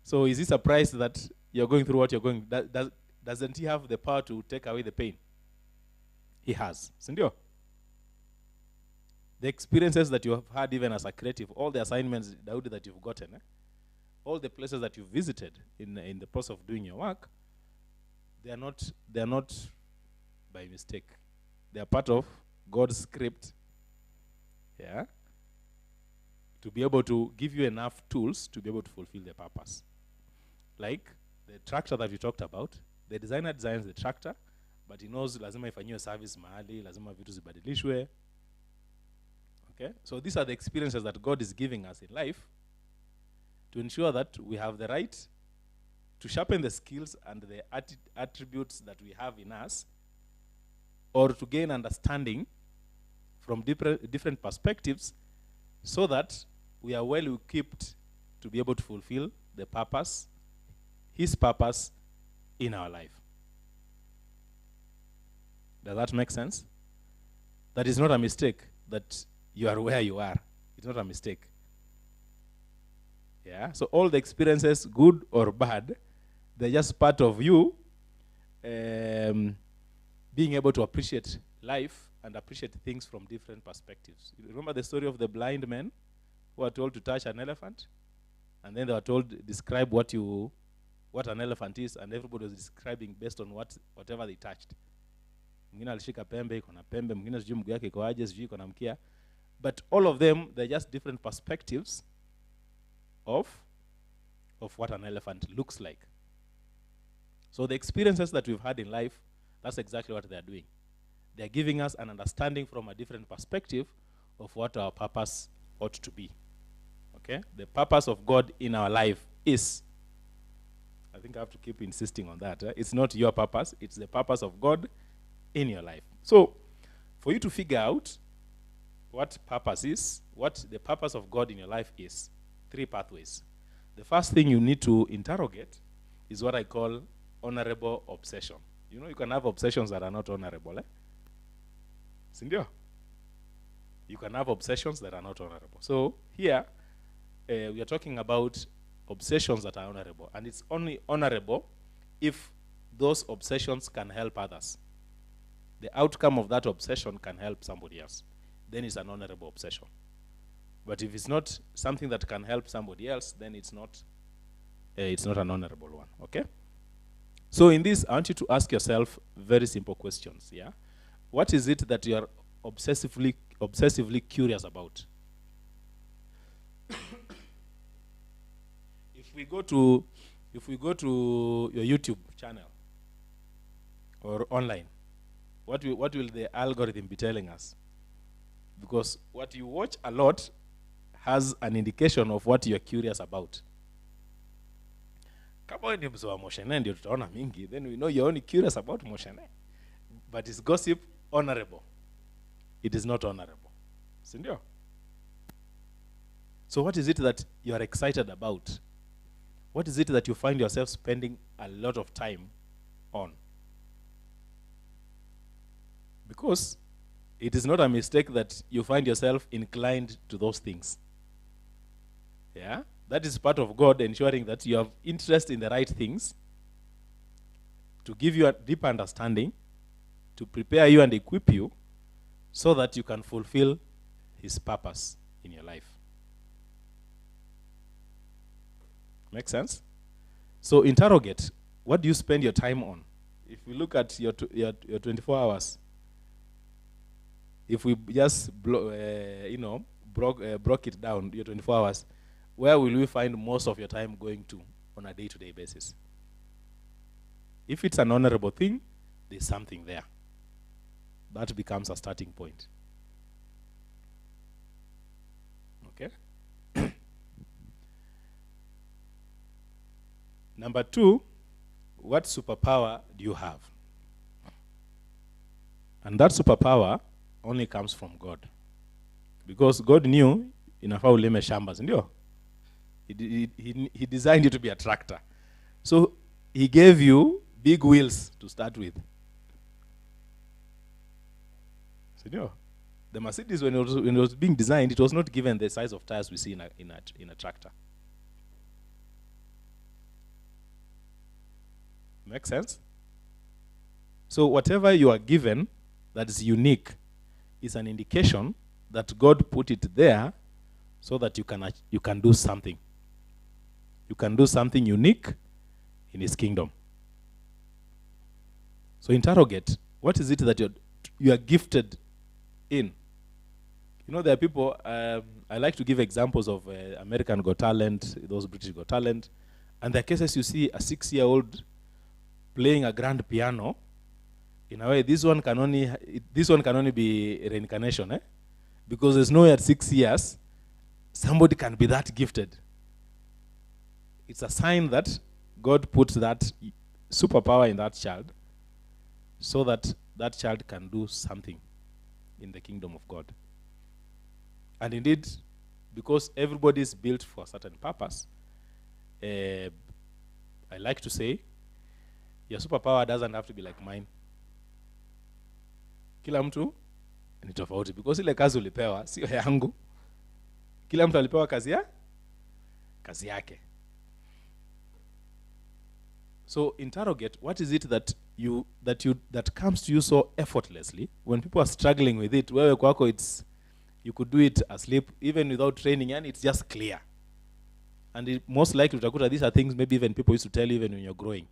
so is he surprised that you're going through what you're going? Doesn't he have the power to take away the pain? He has. The experiences that you have had even as a creative, all the assignments, Daudi, that you've gotten, all the places that you've visited in the process of doing your work, they are not by mistake. They are part of God's script, to be able to give you enough tools to be able to fulfill the purpose. Like the tractor that we talked about, the designer designs the tractor, but he knows lazima ifanyiwe service mahali, lazima vitu zibadilishwe. Okay? So these are the experiences that God is giving us in life to ensure that we have the right to sharpen the skills and the attributes that we have in us, or to gain understanding from different perspectives, so that we are well equipped to be able to fulfill the purpose, his purpose in our life. Does that make sense? That is not a mistake that you are where you are. It's not a mistake. Yeah. So all the experiences, good or bad, they're just part of you being able to appreciate life and appreciate things from different perspectives. You remember the story of the blind men who were told to touch an elephant, and then they were told, describe what an elephant is, and everybody was describing based on whatever they touched. Mwingine alishika pembe, iko na pembe, mwingine sijui mguu yake iko aje, sijui iko na mkia. But all of them, they're just different perspectives of what an elephant looks like. So the experiences that we've had in life, that's exactly what they're doing. They're giving us an understanding from a different perspective of what our purpose ought to be. Okay? The purpose of God in our life is, I think I have to keep insisting on that. It's not your purpose, it's the purpose of God in your life. So, for you to figure out what purpose is, what the purpose of God in your life is, 3 pathways. The first thing you need to interrogate is what I call honorable obsession. You know, you can have obsessions that are not honorable. Sindio? You can have obsessions that are not honorable. So here, we are talking about obsessions that are honorable. And it's only honorable if those obsessions can help others. The outcome of that obsession can help somebody else. Then it's an honorable obsession. But if it's not something that can help somebody else, then it's not an honorable one, okay? So in this, I want you to ask yourself very simple questions, yeah? What is it that you are obsessively curious about? If we go to your YouTube channel or online, what will the algorithm be telling us? Because what you watch a lot has an indication of what you're curious about. Kama wewe ni mzoa wa moshene ndio tutaona mingi, then we know you're only curious about moshene. But is gossip honorable? It is not honorable. Sindio? So what is it that you are excited about? What is it that you find yourself spending a lot of time on? Because it is not a mistake that you find yourself inclined to those things. Yeah? That is part of God ensuring that you have interest in the right things, to give you a deep understanding, to prepare you and equip you so that you can fulfill His purpose in your life. Make sense? So interrogate, what do you spend your time on? If we look at your 24 hours, if we just broke it down, your 24 hours, where will we find most of your time going to on a day-to-day basis? If it's an honorable thing, there's something there. That becomes a starting point. Okay? Number 2, what superpower do you have? And that superpower only comes from God. Because God knew inafaa ulime shamba, ndio? He designed you to be a tractor. So He gave you big wheels to start with. Ndio? The Mercedes, when it was being designed, it was not given the size of tires we see in a tractor. Make sense? So whatever you are given that is unique is an indication that God put it there so that you can do something. You can do something unique in His kingdom. So interrogate, what is it that you are gifted in? You know, there are people, I like to give examples of American Got Talent, those British Got Talent, and there are cases you see a 6-year-old playing a grand piano. In a way, this one can only be reincarnation, eh? Because there's no way at 6 years somebody can be that gifted. It's a sign that God put that superpower in that child so that that child can do something in the kingdom of God. And indeed, because everybody is built for a certain purpose, I like to say, your superpower doesn't have to be like mine. Kila mtu ni tofauti, because ile kazi ulipewa sio yangu. Kila mtu alipewa kazi yake. So interrogate, what is it that comes to you so effortlessly when people are struggling with it? Wewe kwako, you could do it asleep even without training, and it's just clear. And most likely utakuta these are things maybe even people used to tell you even when you're growing.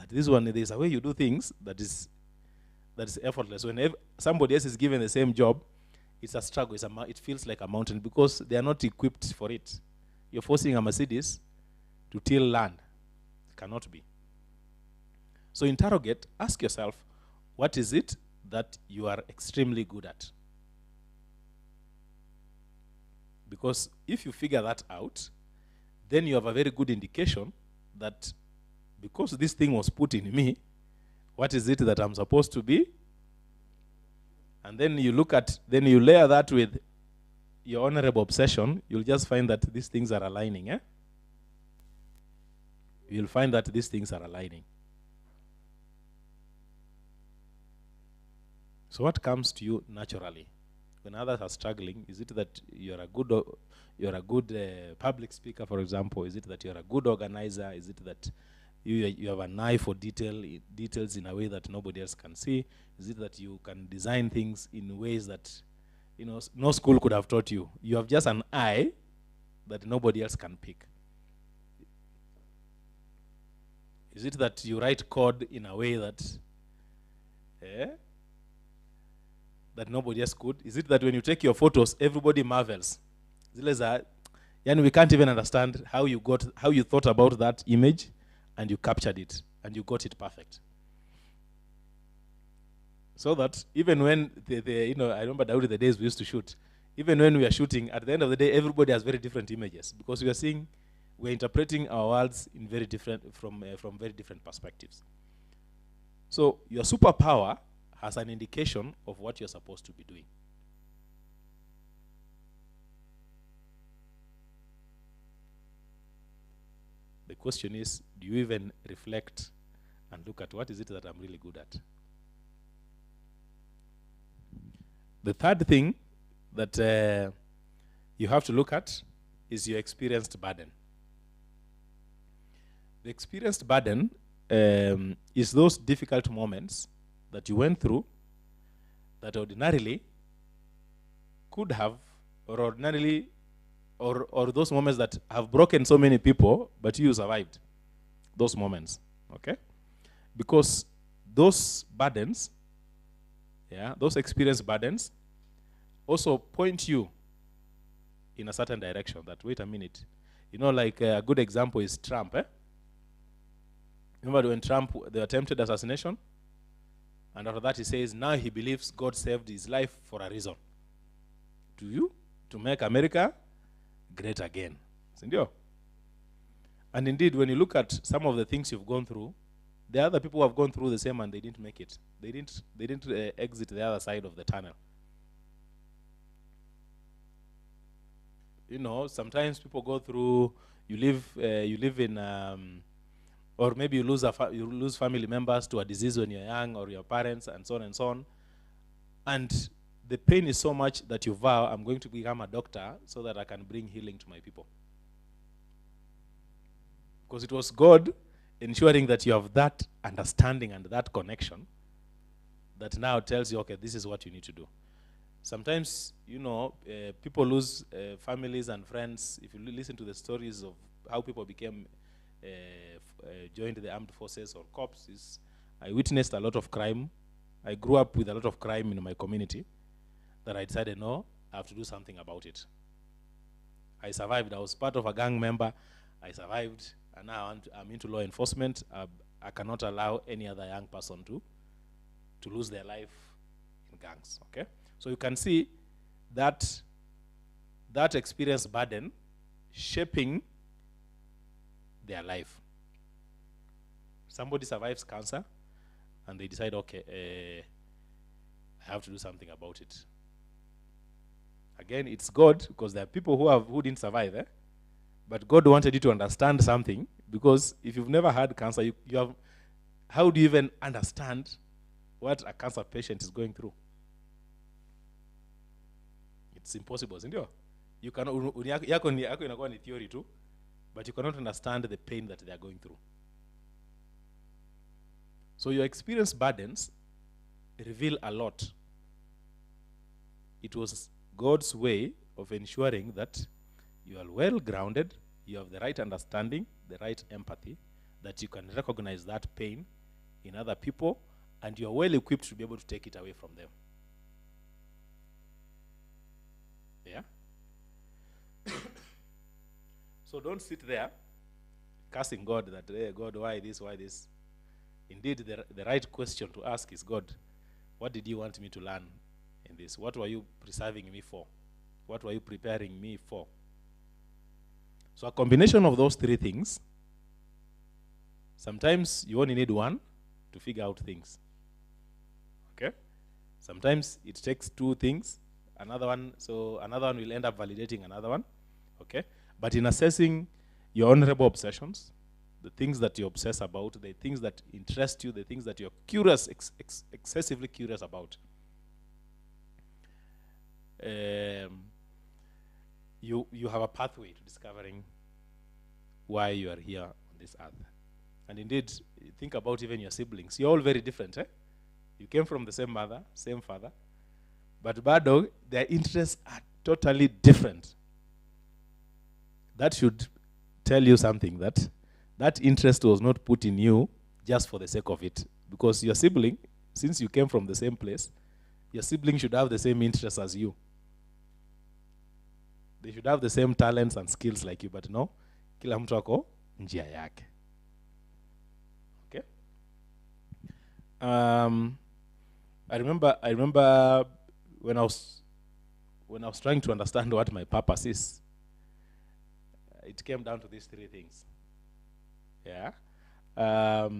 This one, there's a way you do things that is effortless. When somebody else is given the same job, it's a struggle. It feels like a mountain because they are not equipped for it. You're forcing a Mercedes to till land. It cannot be. So interrogate, ask yourself, what is it that you are extremely good at? Because if you figure that out, then you have a very good indication that because this thing was put in me, what is it that I'm supposed to be And then you look at, then you layer that with your honorable obsession, you'll just find that these things are aligning. You'll find that these things are aligning. So what comes to you naturally when others are struggling? Is it that you're a good public speaker, for example? Is it that you're a good organizer? Is it that you have an eye for details in a way that nobody else can see? Is it that you can design things in ways that no school could have taught you? You have just an eye that nobody else can pick. Is it that you write code in a way that that nobody else could? Is it that when you take your photos, everybody marvels? We can't even understand how you thought about that image, and you captured it, and you got it perfect. So that even when I remember the days we used to shoot, even when we are shooting, at the end of the day, everybody has very different images, because we're interpreting our worlds in from very different perspectives. So your superpower has an indication of what you're supposed to be doing. The question is, do you even reflect and look at what is it that I'm really good at? The third thing that you have to look at is your experienced burden. The experienced burden is those difficult moments that you went through that ordinarily could have, or ordinarily, or those moments that have broken so many people, but you survived those moments, okay? Because those burdens, those experienced burdens also point you in a certain direction that, wait a minute, like a good example is Trump, Remember when Trump, the attempted assassination? And after that he says, now he believes God saved his life for a reason. To make America great again. And indeed, when you look at some of the things you've gone through, there are other people who have gone through the same and they didn't make it. They didn't exit the other side of the tunnel. Sometimes people go through, you live in, or maybe you lose family members to a disease when you're young, or your parents, and so on and so on. And the pain is so much that you vow, I'm going to become a doctor so that I can bring healing to my people. Because it was God ensuring that you have that understanding and that connection that now tells you, okay, this is what you need to do. Sometimes, people lose families and friends. If you listen to the stories of how people became, joined the armed forces or corps, I witnessed a lot of crime. I grew up with a lot of crime in my community that I decided, no, I have to do something about it. I survived. I was part of a gang member. I survived, and now I'm into law enforcement. I cannot allow any other young person to lose their life in gangs, okay? So you can see that experience burden shaping their life. Somebody survives cancer, and they decide, okay, I have to do something about it. Again, it's God, because there are people who didn't survive, but God wanted you to understand something, because if you've never had cancer, how do you even understand what a cancer patient is going through? It's impossible, isn't it? You cannot, yako ni theory too, but you cannot understand the pain that they are going through. So your experience burdens reveal a lot. It was God's way of ensuring that you are well grounded, you have the right understanding, the right empathy, that you can recognize that pain in other people, and you are well equipped to be able to take it away from them. Yeah? So don't sit there cursing God that, hey, God, why this, why this? Indeed, the right question to ask is, God, what did you want me to learn in this? What were you preserving me for? What were you preparing me for? So a combination of those three things, sometimes you only need one to figure out things. Okay? Sometimes it takes two things, another one will end up validating another one, okay? But in assessing your honorable obsessions, the things that you obsess about, the things that interest you, the things that you're curious, excessively curious about, you have a pathway to discovering why you are here on this earth. And indeed, think about even your siblings. You're all very different, eh? You came from the same mother, same father, but bado, their interests are totally different. That should tell you something, that that interest was not put in you just for the sake of it. Because your sibling, since you came from the same place, your sibling should have the same interests as you. They should have the same talents and skills like you, but no, kila mtu ako njia yake. Okay? I remember when I was trying to understand what my purpose is, it came down to these three things. Yeah. I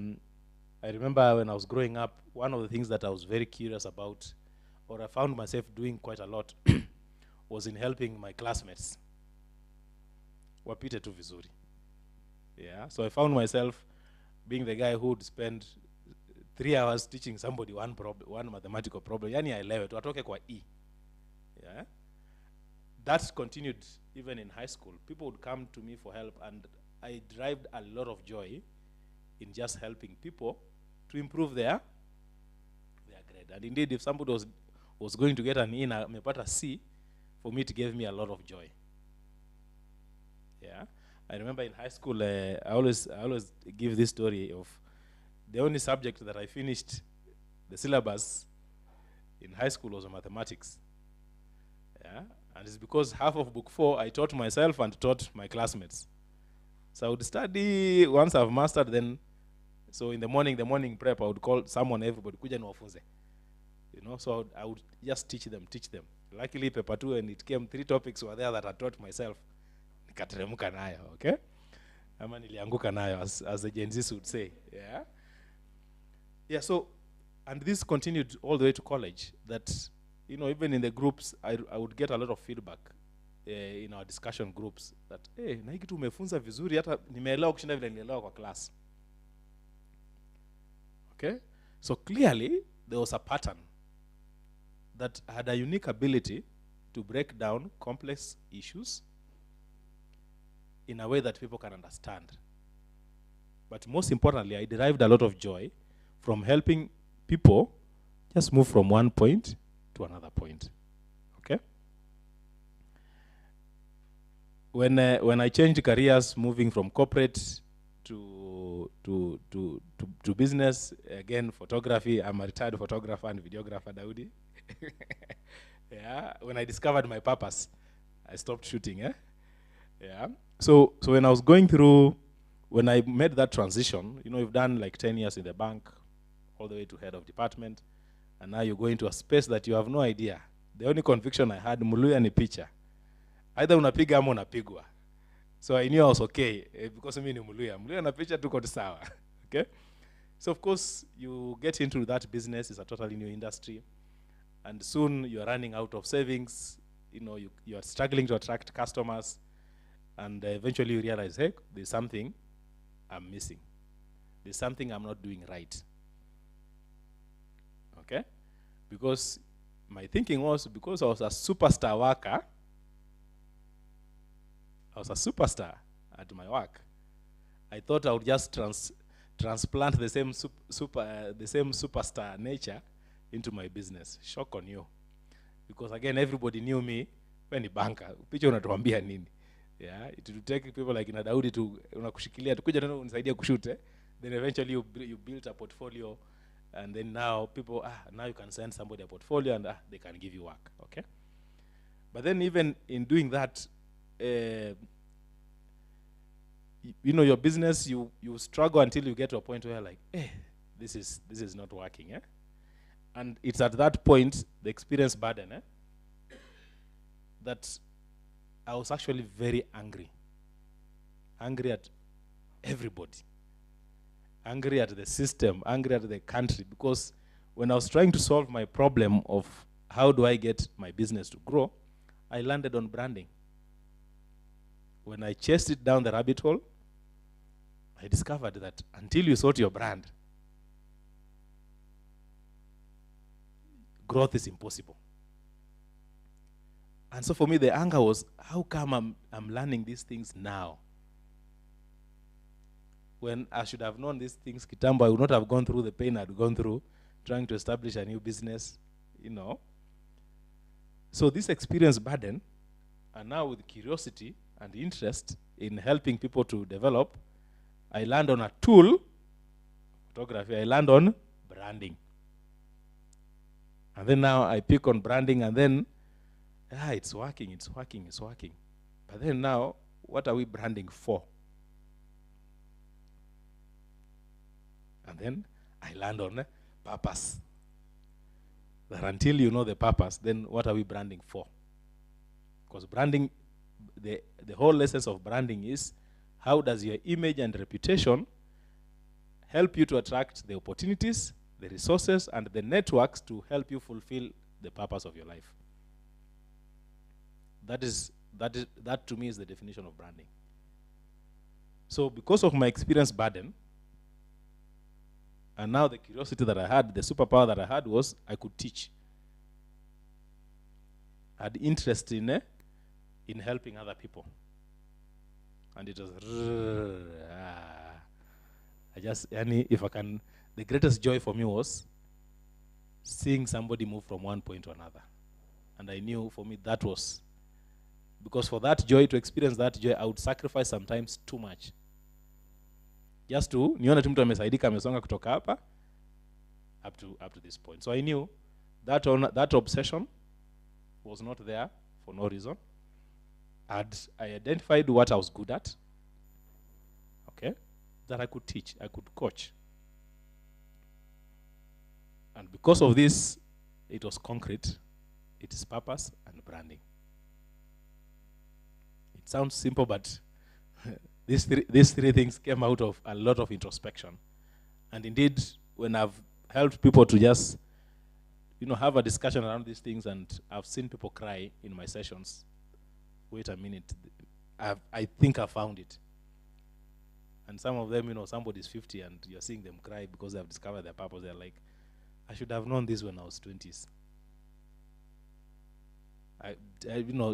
remember when I was growing up, one of the things that I was very curious about, or I found myself doing quite a lot, was in helping my classmates. Wapite tu vizuri. Yeah. So I found myself being the guy who would spend 3 hours teaching somebody one mathematical problem. Yani aelewe tu atoke kwa E. Yeah. That continued even in high school. People would come to me for help, and I derived a lot of joy in just helping people to improve their grade. And indeed, if somebody was going to get an E and mepata C, for me it gave me a lot of joy. Yeah, I remember in high school, I always give this story of the only subject that I finished the syllabus in high school was mathematics. Yeah, and it's because half of book 4 I taught myself and taught my classmates. So I would study once I've mastered, then so in the morning prep, I would call someone, everybody, kuja niwafunze. You know, so I would just teach them. Luckily, paper 2, and it came 3 topics were there that I taught myself. Nikateremka nayo, okay? Ama nilianguka nayo, as the Gen Zs would say, yeah? Yeah, so, and this continued all the way to college, that, you know, even in the groups, I would get a lot of feedback in our discussion groups, that, hey, na hiki tu umefunza vizuri, hata nimeelewa kushinda vile nilielewa kwa class. Okay? So clearly, there was a pattern that had a unique ability to break down complex issues in a way that people can understand. But most importantly, I derived a lot of joy from helping people just move from one point to another point. Okay? When I changed careers, moving from corporate to business, again, photography, I'm a retired photographer and videographer, Daudi. Yeah, when I discovered my purpose, I stopped shooting. Yeah. So when I was going through, when I made that transition, you know, you've done like 10 years in the bank, all the way to head of department, and now you go into a space that you have no idea. The only conviction I had, Muluya ni picha. Either unapiga ama unapigwa. So I knew I was okay, because I mean Muluya. Muluya na picha tuko sawa. Okay? So of course, you get into that business, it's a totally new industry. And soon you're running out of savings, you know, you are struggling to attract customers, and eventually you realize, hey, there's something I'm missing. There's something I'm not doing right. Okay? Because my thinking was, because I was a superstar worker, I was a superstar at my work, I thought I would just transplant the same superstar nature into my business. Shock on you. Because again, everybody knew me when banker. Picha unatuambia nini? Yeah, it would take people like ina Daudi to unakushikilia tukuja tena unisaidia kushute. Then eventually you build a portfolio, and then now people now you can send somebody a portfolio and they can give you work. Okay? But then even in doing that, you know, your business, you struggle until you get to a point where like, this is not working. And it's at that point, the experience burden, that I was actually very angry. Angry at everybody. Angry at the system, angry at the country, because when I was trying to solve my problem of how do I get my business to grow, I landed on branding. When I chased it down the rabbit hole, I discovered that until you sort your brand, growth is impossible. And so for me, the anger was, how come I'm learning these things now? When I should have known these things, Kitambo, I would not have gone through the pain I'd gone through trying to establish a new business, you know. So this experience burden, and now with curiosity and interest in helping people to develop, I land on a tool, photography, I land on branding. And then now I pick on branding, and then, it's working. But then now, what are we branding for? And then I land on purpose. That until you know the purpose, then what are we branding for? Because branding, the whole essence of branding is, how does your image and reputation help you to attract the opportunities, the resources, and the networks to help you fulfill the purpose of your life? That to me is the definition of branding. So because of my experience burden, and now the curiosity that I had, the superpower that I had was I could teach. I had interest in helping other people. And it was, if I can, the greatest joy for me was seeing somebody move from one point to another. And I knew for me that was, because for that joy, to experience that joy, I would sacrifice sometimes too much. Just to nione tu mtu amesaidika amesonga kutoka hapa up to this point. So I knew that obsession was not there for no reason. I identified what I was good at, okay, that I could teach, I could coach. And because of this, it was concrete, it is purpose and branding. It sounds simple, but these three things came out of a lot of introspection. And indeed, when I've helped people to just, have a discussion around these things, and I've seen people cry in my sessions, wait a minute, I think I found it. And some of them, somebody's 50 and you're seeing them cry because they've discovered their purpose. They're like, I should have known this when I was 20s.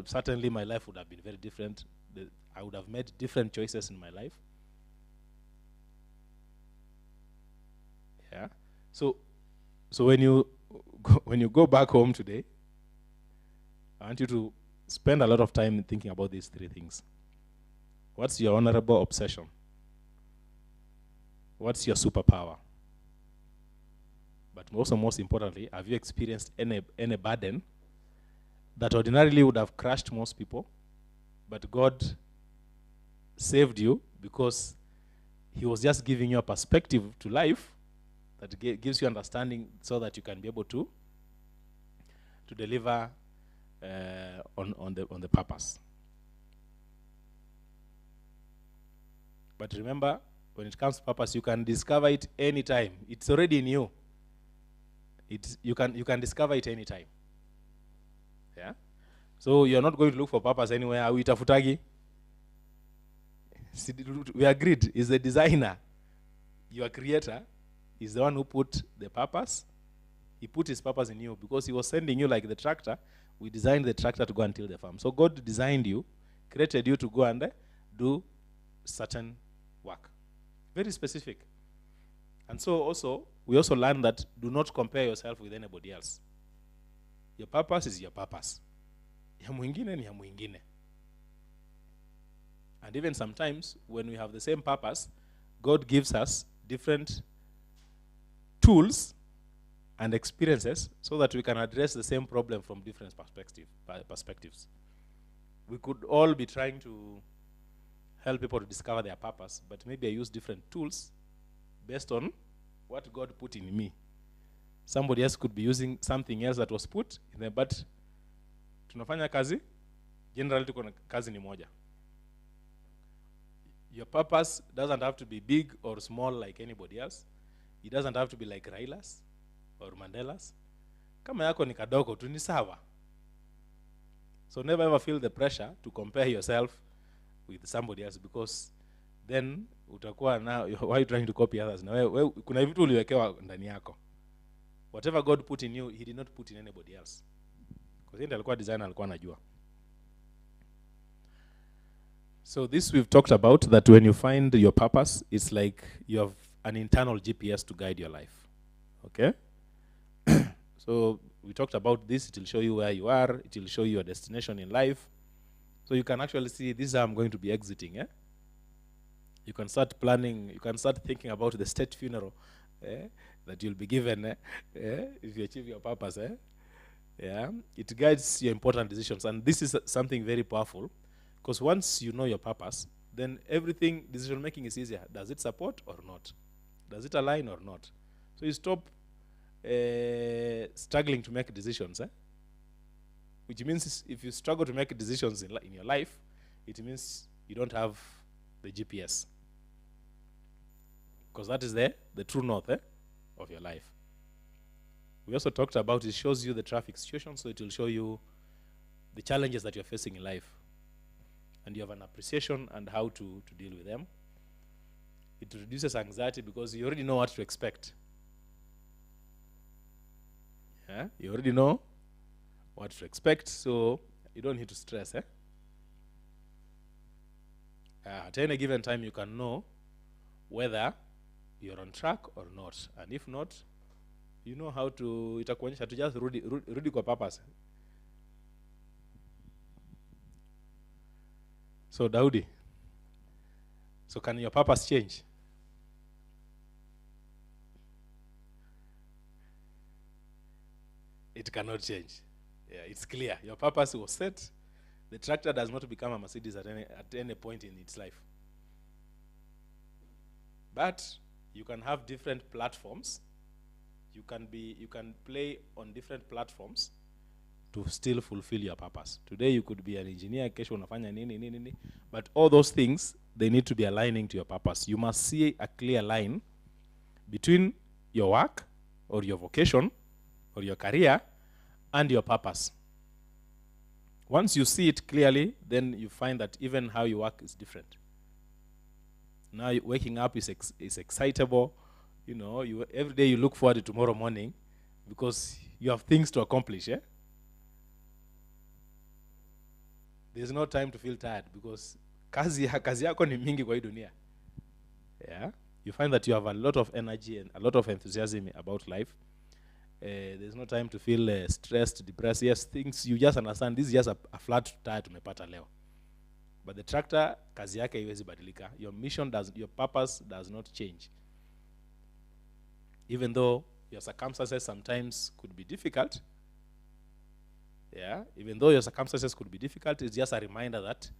Certainly my life would have been very different. I would have made different choices in my life. Yeah. So when you go back home today, I want you to spend a lot of time thinking about these three things. What's your honorable obsession? What's your superpower? But also, most importantly, have you experienced any burden that ordinarily would have crushed most people, but God saved you because he was just giving you a perspective to life that gives you understanding so that you can be able to deliver on the purpose. But remember, when it comes to purpose, you can discover it anytime. It's already in you. You can discover it anytime. Yeah. So you're not going to look for purpose anywhere. Uitafutagi. We agreed. Is the designer, your creator, is the one who put the purpose. He put his purpose in you because he was sending you like the tractor. We designed the tractor to go and till the farm. So God designed you, created you to go and do certain work. Very specific. And so also, we also learned that do not compare yourself with anybody else. Your purpose is your purpose. Ya mwingine ni ya mwingine. And even sometimes, when we have the same purpose, God gives us different tools and experiences so that we can address the same problem from different perspectives. We could all be trying to help people to discover their purpose, but maybe I use different tools based on what God put in me. Somebody else could be using something else that was put in there, but tunafanya kazi, generally tuko na kazi ni moja. Your purpose doesn't have to be big or small like anybody else. It doesn't have to be like Raila's. or Mandelas. Kama yako ni kadogo tu ni sawa. So never ever feel the pressure to compare yourself with somebody else, because then utakuwa na, why are you trying to copy others? Na wewe kuna vitu uliwekewa ndani yako. Whatever God put in you, he did not put in anybody else. Because yeye alikuwa designer, alikuwa anajua. So this we've talked about, that when you find your purpose, it's like you have an internal GPS to guide your life. Okay? So we talked about this. It will show you where you are. It will show you your destination in life. So you can actually see, this is how I'm going to be exiting. You can start planning. You can start thinking about the state funeral that you'll be given if you achieve your purpose. Yeah, it guides your important decisions. And this is something very powerful, because once you know your purpose, then everything, decision making is easier. Does it support or not? Does it align or not? So you stop struggling to make decisions, which means if you struggle to make decisions in your life, it means you don't have the GPS, because that is the true north of your life. We also talked about, it shows you the traffic situation, so it will show you the challenges that you're facing in life, and you have an appreciation and how to deal with them. It reduces anxiety because you already know what to expect. Yeah, you already know what to expect, so you don't need to stress. At any given time, you can know whether you're on track or not, and if not, you know how to, itakuonyesha to just rudi kwa purpose. So Daudi, so can your purpose change? It cannot change. Yeah, it's clear. Your purpose was set. The tractor does not become a Mercedes at any point in its life. But you can have different platforms. You can play on different platforms to still fulfill your purpose. Today you could be an engineer, kesho unafanya nini. But all those things, they need to be aligning to your purpose. You must see a clear line between your work or your vocation or your career and your purpose. Once you see it clearly, then you find that even how you work is different. Now waking up is excitable. You know, every day you look forward to tomorrow morning because you have things to accomplish. There's no time to feel tired because kazi yako ni mingi kwa hii dunia. Yeah, you find that you have a lot of energy and a lot of enthusiasm about life. There's no time to feel stressed, depressed. Yes, things you just understand. This is just a flat tire tumepata leo. But the tractor, kazi yake haiwezi badilika. Your purpose does not change. Even though your circumstances sometimes could be difficult. Yeah, even though your circumstances could be difficult, it's just a reminder that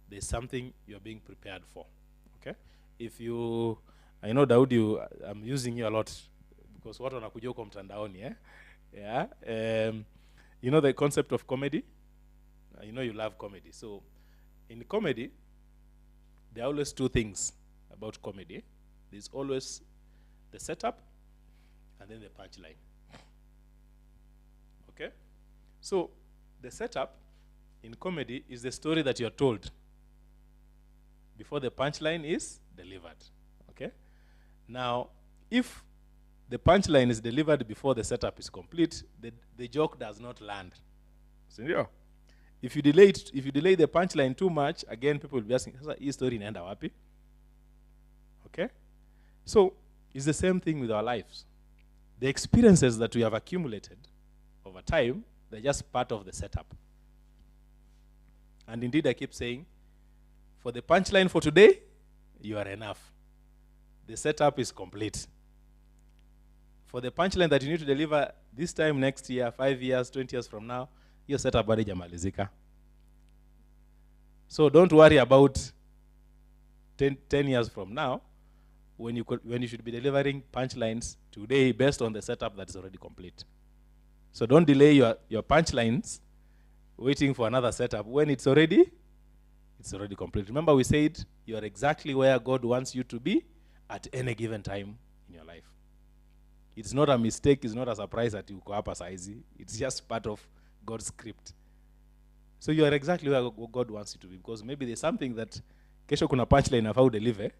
there's something you're being prepared for. Okay? I know Daudi, I'm using you a lot because watu wanakuja huko mtandaoni, Yeah. You know the concept of comedy? You know you love comedy. So in comedy, there are always two things about comedy. There's always the setup and then the punchline. Okay? So the setup in comedy is the story that you're told before the punchline is delivered. Okay? Now, if the punchline is delivered before the setup is complete, the joke does not land. So, if you delay the punchline too much, again people will be asking, "Hii story inaenda wapi?" Okay? So it's the same thing with our lives. The experiences that we have accumulated over time, they're just part of the setup. And indeed, I keep saying, for the punchline for today, you are enough. The setup is complete. For the punchline that you need to deliver this time next year, 5 years, 20 years from now, your setup bado jamalizika. So don't worry about 10 years from now when you should be delivering punchlines today based on the setup that is already complete. So don't delay your punchlines waiting for another setup when it's already complete. Remember we said you're exactly where God wants you to be at any given time in your life. It's not a mistake, it's not a surprise that you go up as easy. It's just part of God's script. So you are exactly where God wants you to be, because maybe there's something that kesho kuna punchline of how deliver.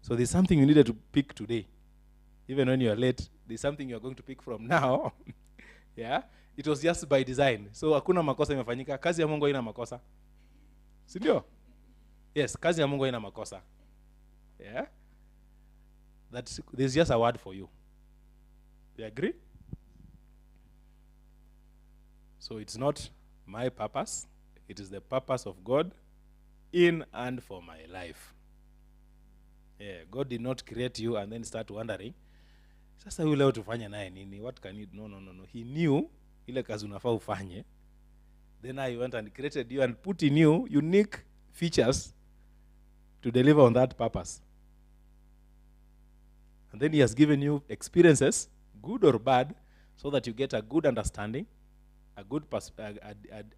So there's something you needed to pick today. Even when you are late, there's something you are going to pick from now. Yeah? It was just by design. So hakuna makosa imefanyika. Kazi ya Mungu haina makosa. Si ndio? Yes, kazi ya Mungu haina makosa. Yeah? There's just a word for you. You agree? So it's not my purpose. It is the purpose of God in and for my life. Yeah, God did not create you and then start wondering, sasa huyu leo tufanye naye nini? What can you do? No. He knew ile kazi unafaa ufanye. Then I went and created you and put in you unique features to deliver on that purpose. And then he has given you experiences, good or bad, so that you get a good understanding, a good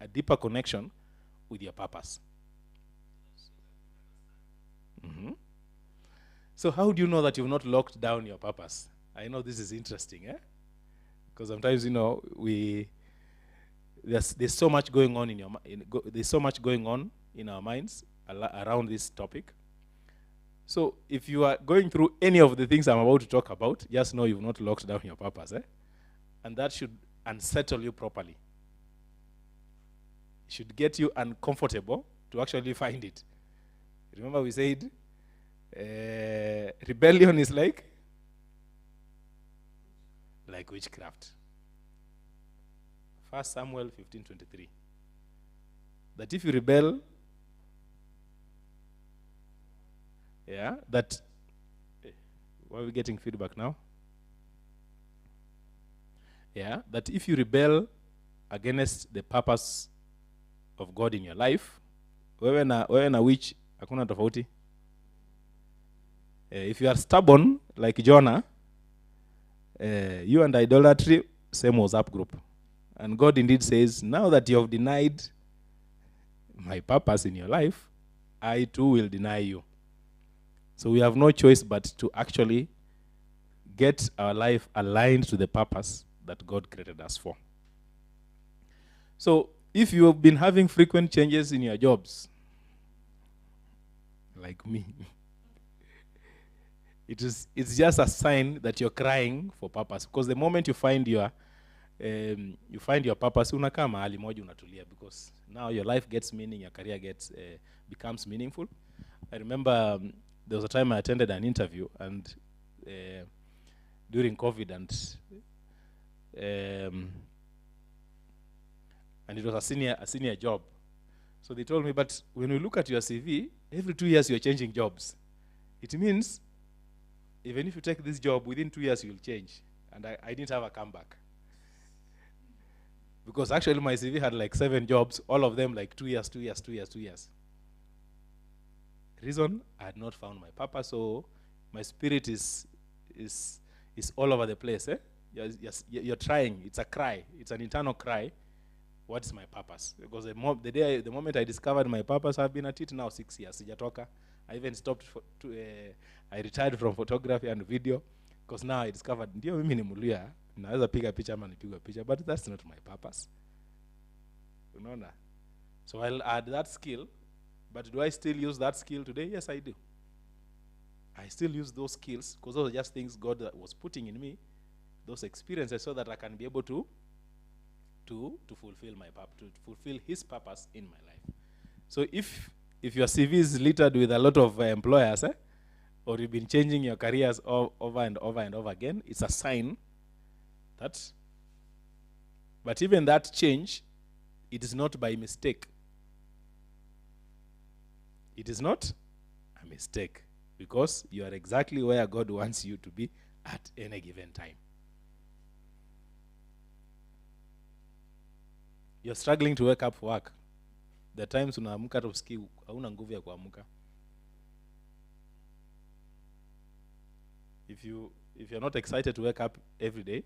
a deeper connection with your purpose. Mm-hmm. So how do you know that you've not locked down your purpose? I know this is interesting, eh? Because sometimes, there's so much going on there's so much going on in our minds around this topic. So if you are going through any of the things I'm about to talk about, just know you've not locked down your purpose, eh? And that should unsettle you properly. It should get you uncomfortable to actually find it. Remember we said, rebellion is like witchcraft. 1 Samuel 15:23. That if you rebel, why are we getting feedback now? That if you rebel against the purpose of God in your life, wewe na witch hakuna tofauti. If you are stubborn like Jonah, you and idolatry, same WhatsApp group. And God indeed says, now that you have denied my purpose in your life, I too will deny you. So we have no choice but to actually get our life aligned to the purpose that God created us for. So if you have been having frequent changes in your jobs, like me, it's just a sign that you're crying for purpose. Because the moment you find your purpose, unakaa mahali moja unatulia, because now your life gets meaning, your career becomes meaningful. I remember there was a time I attended an interview, and during COVID, and it was a senior job. So they told me, but when we look at your CV, every 2 years you're changing jobs. It means even if you take this job, within 2 years you'll change. And I didn't have a comeback. Because actually my CV had like 7 jobs, all of them like 2 years. Reason, I had not found my purpose, so my spirit is all over the place. Eh? You're trying. It's a cry. It's an internal cry. What is my purpose? Because the moment I discovered my purpose, I've been at it now 6 years. Sijatoka. I even stopped I retired from photography and video, because now I discovered ndio mimi ni Muluya, naweza piga picha ama nipigwe picha, but that's not my purpose. Unaona? So I'll add that skill, but do I still use that skill today? Yes, I do. I still use those skills, because those are just things God was putting in me, those experiences, so that I can be able to fulfill my purpose, to fulfill His purpose in my life. So if your CV is littered with a lot of employers, or you've been changing your careers over and over again, it's a sign that, but even that change, it is not by mistake. It is not a mistake, because you are exactly where God wants you to be at any given time. You're struggling to wake up for work. The times unaamka tusikii hauna nguvu ya kuamka. If you're not excited to wake up every day,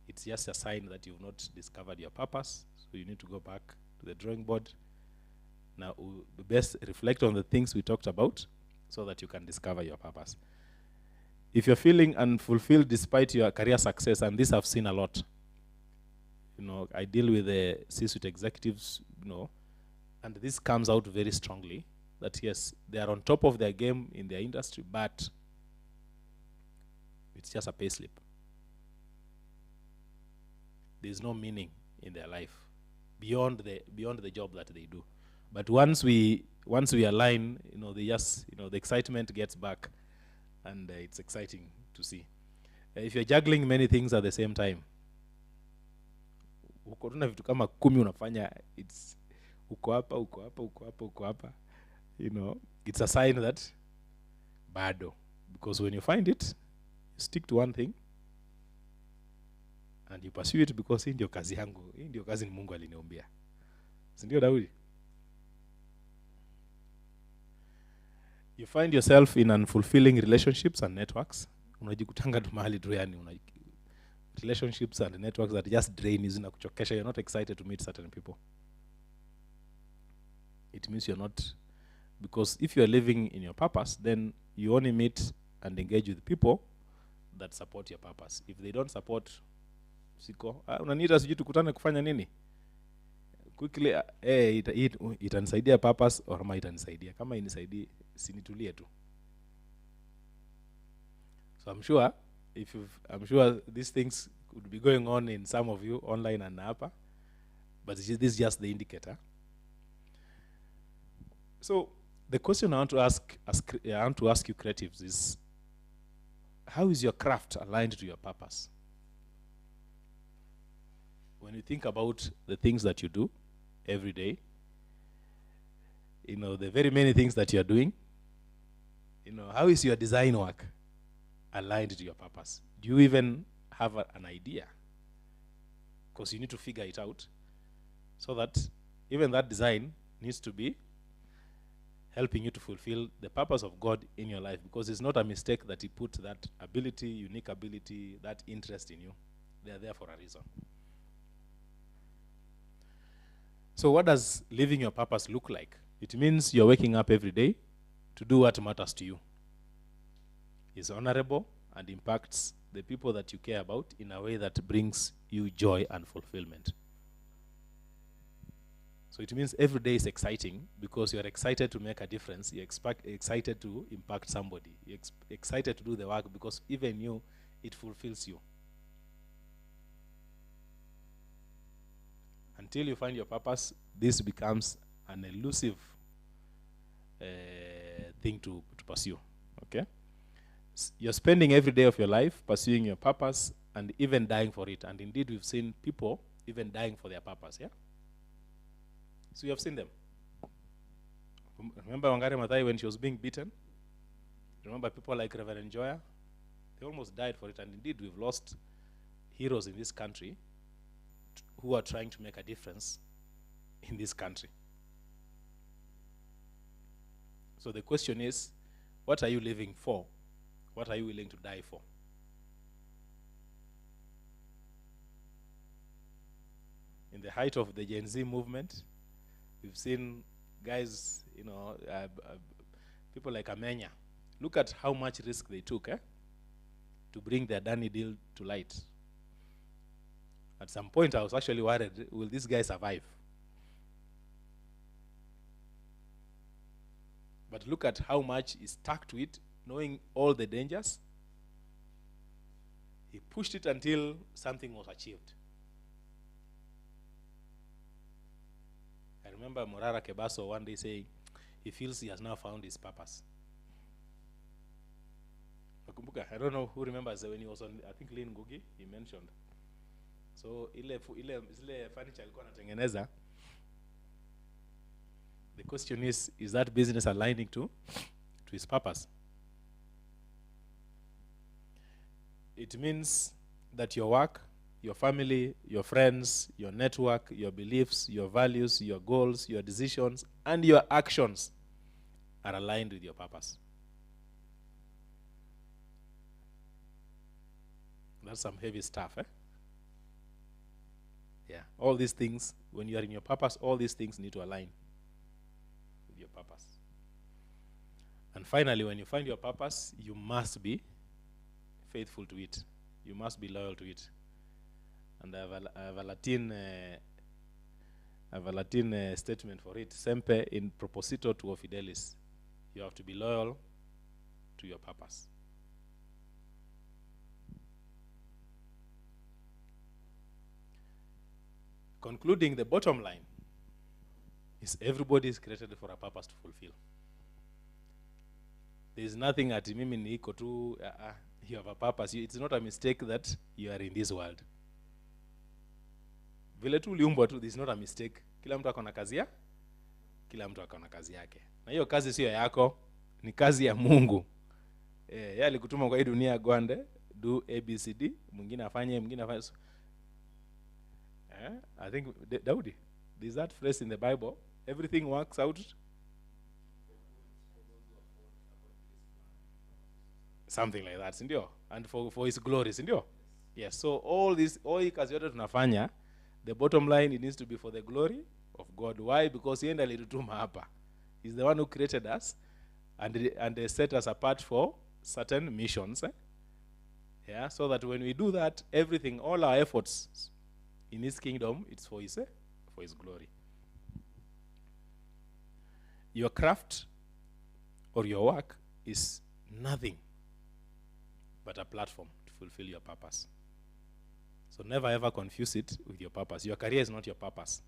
it's just a sign that you've not discovered your purpose. So you need to go back to the drawing board. Now, best reflect on the things we talked about, so that you can discover your purpose. if you're feeling unfulfilled despite your career success, and this I've seen a lot, I deal with the C-suite executives, and this comes out very strongly that yes, they are on top of their game in their industry, but it's just a pay slip. There's no meaning in their life beyond the job that they do. But once we align, they just, the excitement gets back, and it's exciting to see. If you're juggling many things at the same time, uko tuna vitu kama 10 unafanya, it's uko hapa, it's a sign that bado, because when you find it, you stick to one thing and you pursue it, because hii ndio kazi yangu, hii ndio kazi Mungu aliniombea. Si ndio Daudi? You find yourself in unfulfilling relationships and networks. Unajikutanga tu mahali tu, yani relationships and networks that just drain you, zinakuchokesha. You're not excited to meet certain people. It means you're not, because if you're living in your purpose, then you only meet and engage with people that support your purpose. If they don't support, siko, unaniita sijui tukutane kufanya nini? Quickly, itanisaidia purpose or ma itanisaidia. Kama inisaidii, sinitulie tu. So I'm sure these things could be going on in some of you online and hapa, but this is just the indicator. So the question I want to ask you creatives is, how is your craft aligned to your purpose? When you think about the things that you do every day, the very many things that you're doing, how is your design work aligned to your purpose? Do you even have an idea? Because you need to figure it out, so that even that design needs to be helping you to fulfill the purpose of God in your life, because it's not a mistake that He put that ability, unique ability, that interest in you. They are there for a reason. So what does living your purpose look like? It means you're waking up every day to do what matters to you. It's honorable and impacts the people that you care about in a way that brings you joy and fulfillment. So it means every day is exciting, because you're excited to make a difference. You're excited to impact somebody. You're excited to do the work, because even you, it fulfills you. Until you find your purpose, this becomes an elusive thing to pursue. Okay? You're spending every day of your life pursuing your purpose and even dying for it. And indeed, we've seen people even dying for their purpose. Yeah? So you have seen them. Remember Wangari Maathai when she was being beaten? Remember people like Reverend Joya? They almost died for it. And indeed, we've lost heroes in this country who are trying to make a difference in this country. So the question is, what are you living for? What are you willing to die for? In the height of the Gen Z movement, we've seen guys, people like Amenya. Look at how much risk they took to bring their Danny deal to light. At some point, I was actually worried, will this guy survive? But look at how much he stuck to it, knowing all the dangers. He pushed it until something was achieved. I remember Morara Kebaso one day saying, he feels he has now found his purpose. I don't know who remembers when he was on, I think Lynn Ngugi, he mentioned. So ile furniture alikuwa anatengeneza. The question is that business aligning to his purpose? It means that your work, your family, your friends, your network, your beliefs, your values, your goals, your decisions, and your actions are aligned with your purpose. That's some heavy stuff, eh? Yeah, all these things, when you are in your purpose, all these things need to align with your purpose. And finally, when you find your purpose, you must be faithful to it. You must be loyal to it. And I have a Latin statement for it. Semper in proposito tuo fidelis. You have to be loyal to your purpose. Concluding, the bottom line is everybody is created for a purpose to fulfill. There is nothing at mimi niko tu, you have a purpose. It's not a mistake that you are in this world. Vile tu uliumbwa tu, this is not a mistake. Kila mtu akona kazi ya, kila mtu akona kazi yake. Na hiyo kazi sio yako, ni kazi ya Mungu. Yeye alikutuma kwa hii dunia gwande, do ABCD, mwingine afanye, mwingine afanye. I think Daudi, there's that phrase in the Bible, everything works out. Something like that, sindio? And for his glory, sindio? Yes, so all hii kazi yote tunafanya, the bottom line, it needs to be for the glory of God. Why? Because yeye ndiye alitutuma hapa. He's the one who created us and set us apart for certain missions. Yeah, so that when we do that, everything, all our efforts in his kingdom, it's for his glory. Your craft or your work is nothing but a platform to fulfill your purpose. So never ever confuse it with your purpose. Your career is not your purpose.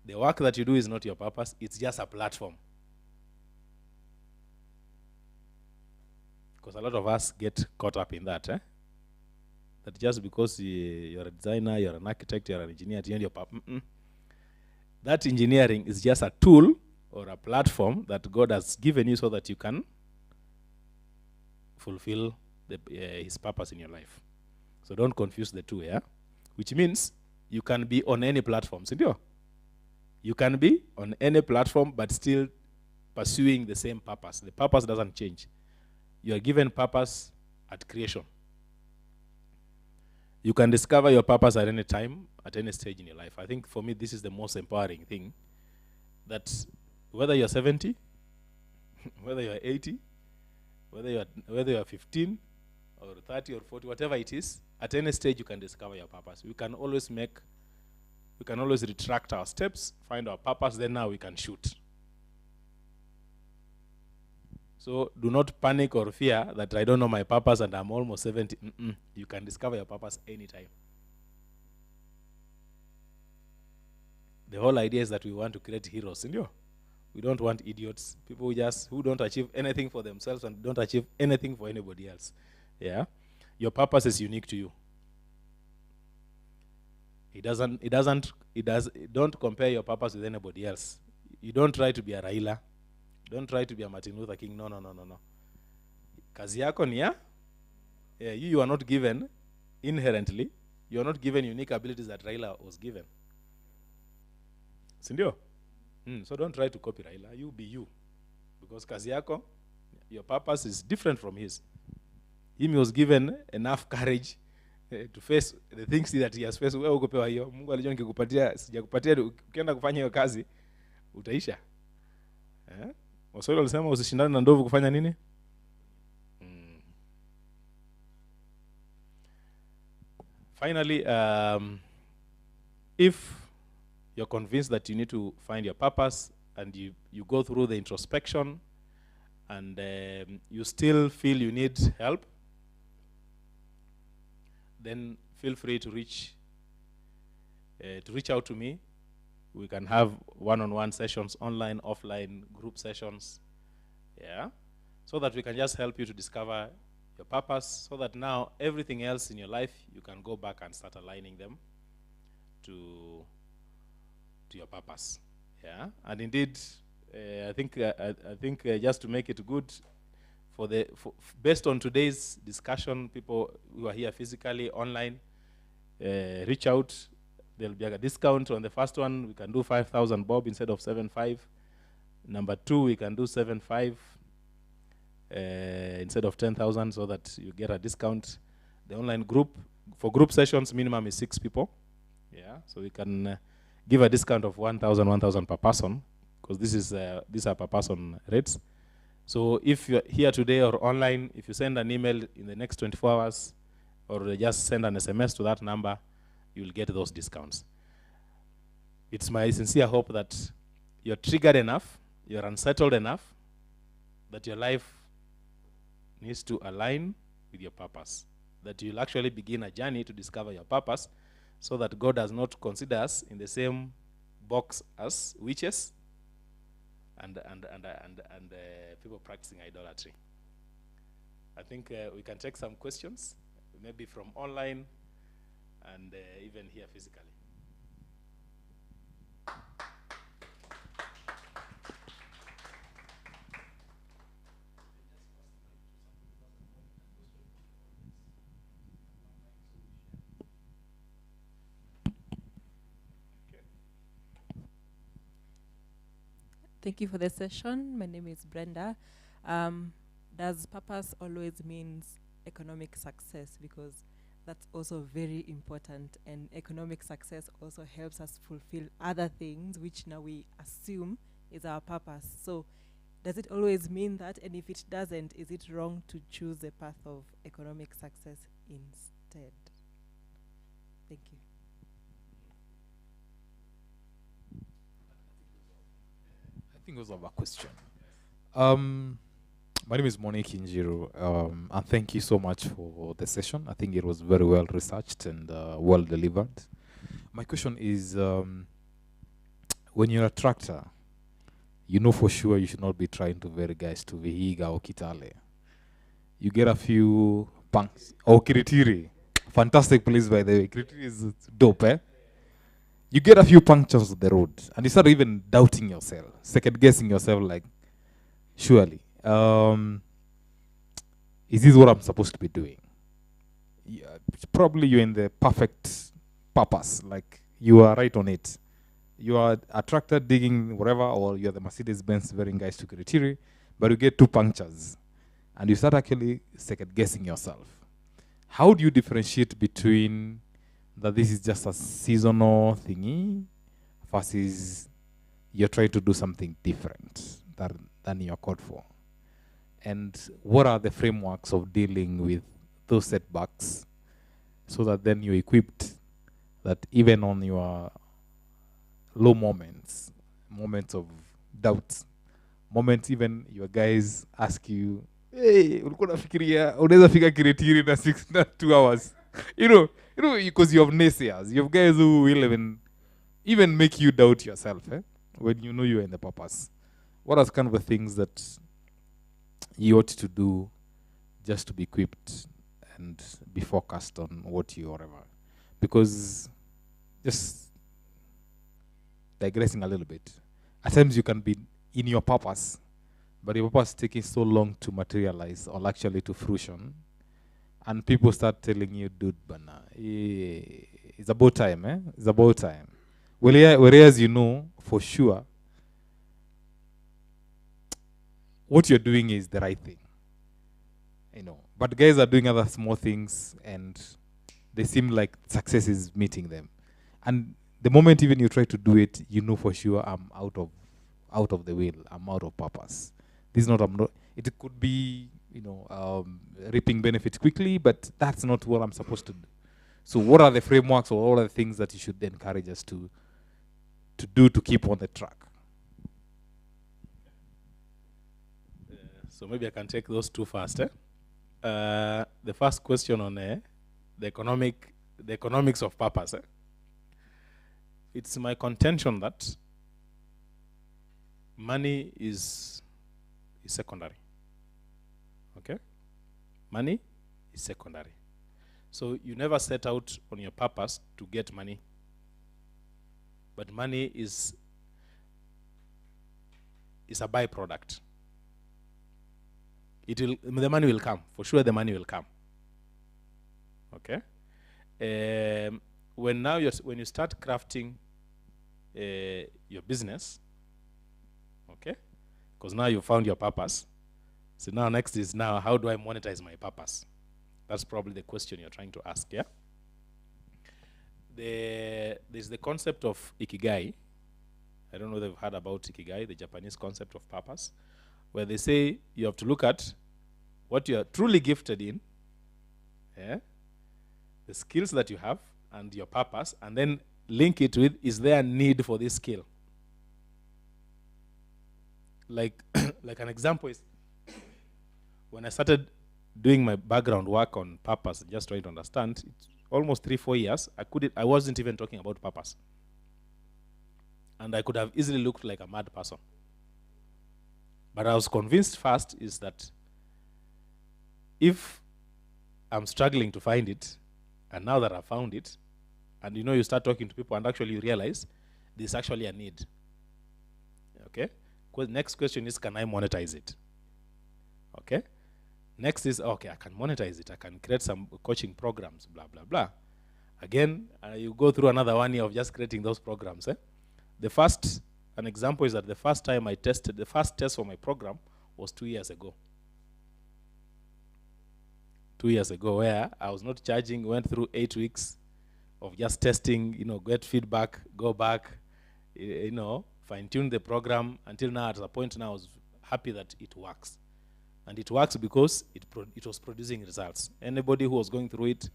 The work that you do is not your purpose. It's just a platform. Because a lot of us get caught up in that. That just because you're a designer, you're an architect, you're an engineer, at the end your purpose. That engineering is just a tool or a platform that God has given you so that you can fulfill his purpose in your life. So don't confuse the two, yeah? Which means you can be on any platform, sindio? You can be on any platform but still pursuing the same purpose. The purpose doesn't change. You are given purpose at creation. You can discover your purpose at any time, at any stage in your life. I think for me, this is the most empowering thing. That whether you're 70, whether you're 80, whether you're 15, or 30 or 40, whatever it is, at any stage you can discover your purpose. We can always retract our steps, find our purpose, then now we can shoot. So do not panic or fear that I don't know my purpose and I'm almost 70. You can discover your purpose anytime. The whole idea is that we want to create heroes, isn't it? We don't want idiots, people who don't achieve anything for themselves and don't achieve anything for anybody else. Yeah, your purpose is unique to you. Don't compare your purpose with anybody else. You don't try to be a Raila. Don't try to be a Martin Luther King. No. Kazi yako ni ya, you are not given inherently. You are not given unique abilities that Raila was given. Sindio? So don't try to copy Raila. You be you. Because kazi yako, your purpose is different from his. He was given enough courage to face the things that he has faced. Wewe ukopewa hiyo. Mungu alijua nikikupatia, sijakupatia, ukienda kufanya hiyo kazi, utaisha. Waswahili walisema usishindane na ndovu kufanya nini? Finally, if you're convinced that you need to find your purpose and you go through the introspection and you still feel you need help, then feel free to reach out to me. We can have one-on-one sessions, online, offline, group sessions, yeah, so that we can just help you to discover your purpose, so that now everything else in your life, you can go back and start aligning them to your purpose, yeah. And indeed, I think just to make it good, based on today's discussion, people who are here physically, online, reach out. There'll be a discount on the first one. We can do 5,000 bob instead of 7,500. Number 2, we can do 7,500 instead of 10,000, so that you get a discount. The online group, for group sessions, minimum is 6 people. Yeah, so we can give a discount of 1,000 per person, because these are per person rates. So if you're here today or online, if you send an email in the next 24 hours or just send an SMS to that number, you'll get those discounts. It's my sincere hope that you're triggered enough, you're unsettled enough, that your life needs to align with your purpose, that you'll actually begin a journey to discover your purpose, so that God does not consider us in the same box as witches and people practicing idolatry. I think we can take some questions, maybe from online and even here physically. Thank you for the session. My name is Brenda. Does purpose always means economic success? Because that's also very important, and economic success also helps us fulfill other things, which now we assume is our purpose. So does it always mean that? And if it doesn't, is it wrong to choose the path of economic success instead? Thank you. I think it was a question. My name is Monique Injiru, and thank you so much for the session. I think it was very well researched and well delivered. My question is, when you're a tractor, you know for sure you should not be trying to vary guys to Vihiga or Kitale. You get a few punks. Oh, Kiritiri. Fantastic place, by the way. Kiritiri is dope, eh? You get a few punctures on the road, and you start even doubting yourself, second guessing yourself, like, surely, is this what I'm supposed to be doing? Yeah, probably you're in the perfect purpose, like you are right on it. You are a tractor digging whatever, or you're the Mercedes-Benz wearing guys to Kiritiri, but you get two punctures, and you start actually second guessing yourself. How do you differentiate between that this is just a seasonal thingy versus you're trying to do something different than you're called for? And what are the frameworks of dealing with those setbacks so that then you're equipped that even on your low moments, moments of doubt, moments even your guys ask you, hey, ulikuwa nafikiria unaweza fika Kiritiri na 2 hours. You know, because you have naysayers. You have guys who will even make you doubt yourself, when you know you're in the purpose. What are kind of the things that you ought to do just to be equipped and be focused on what you whatever? Because just digressing a little bit, at times you can be in your purpose, but your purpose is taking so long to materialize or actually to fruition. And people start telling you, dude, bana, it's about time, eh? It's about time. Whereas you know for sure what you're doing is the right thing. You know. But guys are doing other small things and they seem like success is meeting them. And the moment even you try to do it, you know for sure I'm out of the wheel. I'm out of purpose. It could be, reaping benefits quickly, but that's not what I'm supposed to do. So what are the frameworks or all the things that you should encourage us to do to keep on the track? So maybe I can take those two first. The first question on the economics of purpose. It's my contention that money is secondary. Okay? Money is secondary. So you never set out on your purpose to get money. But money is a byproduct. The money will come. For sure the money will come. Okay? When you start crafting your business, okay? Because now you found your purpose. So now next is how do I monetize my purpose? That's probably the question you're trying to ask, yeah? There's the concept of ikigai. I don't know if you've heard about ikigai, the Japanese concept of purpose, where they say you have to look at what you are truly gifted in, the skills that you have and your purpose, and then link it with, is there a need for this skill? Like, like an example is, when I started doing my background work on purpose, just trying to understand, it's almost 3-4 years, I wasn't even talking about purpose. And I could have easily looked like a mad person. But I was convinced first is that if I'm struggling to find it, and now that I found it, and you start talking to people and actually you realize there's actually a need. Okay? Next question is, can I monetize it? Okay? Next is, okay, I can monetize it. I can create some coaching programs, blah, blah, blah. Again, you go through another 1 year of just creating those programs. An example is that the first time I tested, the first test for my program was 2 years ago. 2 years ago, where I was not charging, went through 8 weeks of just testing, get feedback, go back, fine-tune the program until now. At the point now, I was happy that it works. And it works because it was producing results. Anybody who was going through it,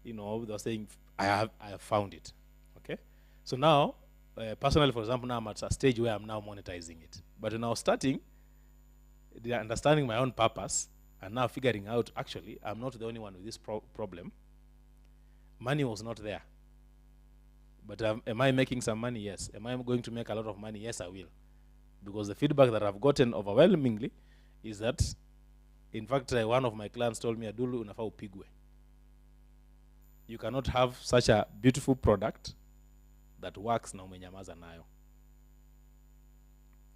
they were saying, I have found it. Okay? So now, personally, for example, now I'm at a stage where I'm now monetizing it. But when I was starting, understanding my own purpose, and now figuring out, actually, I'm not the only one with this problem. Money was not there. But am I making some money? Yes. Am I going to make a lot of money? Yes, I will. Because the feedback that I've gotten overwhelmingly is that, in fact, one of my clients told me, Adulu, unafaa upigwe. You cannot have such a beautiful product that works na umenyamaza nayo.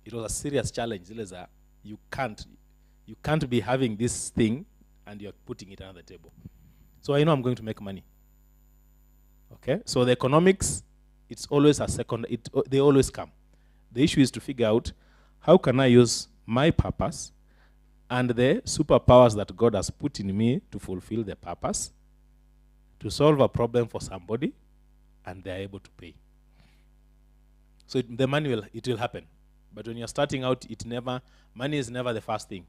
It was a serious challenge. You can't be having this thing and you're putting it on the table. So I know I'm going to make money. Okay? So the economics, it's always a second, they always come. The issue is to figure out, how can I use my purpose and the superpowers that God has put in me to fulfill the purpose, to solve a problem for somebody, and they're able to pay. So the money will happen. But when you're starting out, money is never the first thing.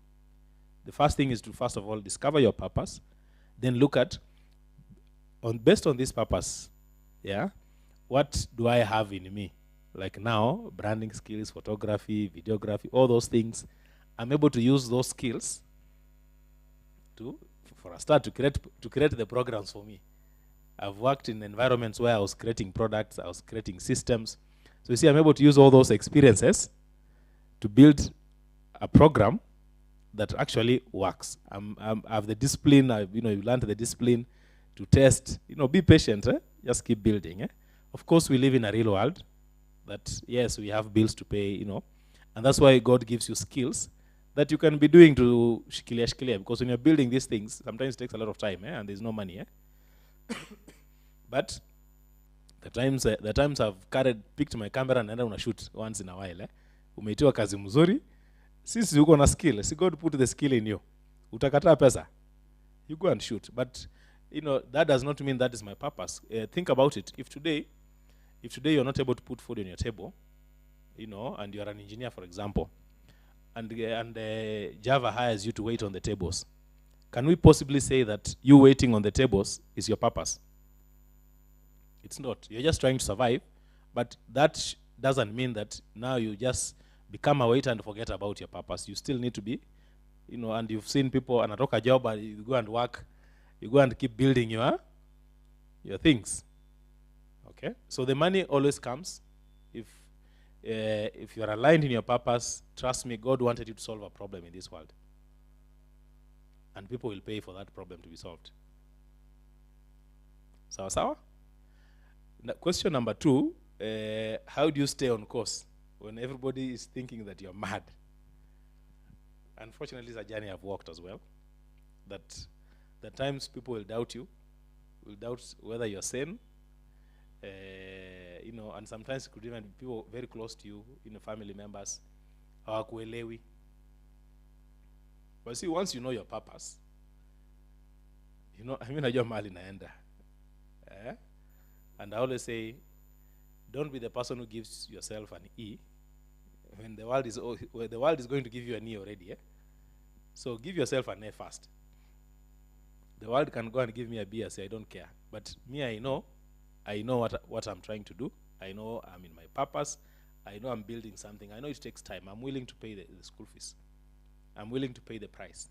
The first thing is to, first of all, discover your purpose, then look at, based on this purpose, what do I have in me? Like now, branding skills, photography, videography, all those things. I'm able to use those skills for a start, to create the programs for me. I've worked in environments where I was creating products, I was creating systems. So you see, I'm able to use all those experiences to build a program that actually works. I have the discipline, you learn the discipline to test, be patient, just keep building. Of course, we live in a real world that, yes, we have bills to pay, and that's why God gives you skills that you can be doing to shikilia, because when you're building these things, sometimes it takes a lot of time, and there's no money. But the times I've picked my camera and naenda shoot once in a while, umeitiwa kazi mzuri, since uko na skill, see, God put the skill in you. Utakataa pesa, you go and shoot. But that does not mean that is my purpose. Think about it. If today you're not able to put food on your table, and you're an engineer, for example, and Java hires you to wait on the tables, can we possibly say that you waiting on the tables is your purpose? It's not. You're just trying to survive, but that doesn't mean that now you just become a waiter and forget about your purpose. You still need to be, and you've seen people anatoka job and you go and work, you go and keep building your things. Okay? So the money always comes. If you're aligned in your purpose, trust me, God wanted you to solve a problem in this world. And people will pay for that problem to be solved. Sawa sawa? Question number 2, how do you stay on course when everybody is thinking that you're mad? Unfortunately, it's a journey I've walked as well. That at times people will doubt you, will doubt whether you're sane, and sometimes it could even be people very close to you, family members, hawakuelewi. But see, once you know your purpose, najua mahali naenda. And I always say, don't be the person who gives yourself an E when the world is when the world is going to give you an E already, eh? So give yourself an A first. The world can go and give me a B and say I don't care, but me, I know what I'm trying to do. I know I'm in my purpose. I know I'm building something. I know it takes time. I'm willing to pay the school fees. I'm willing to pay the price.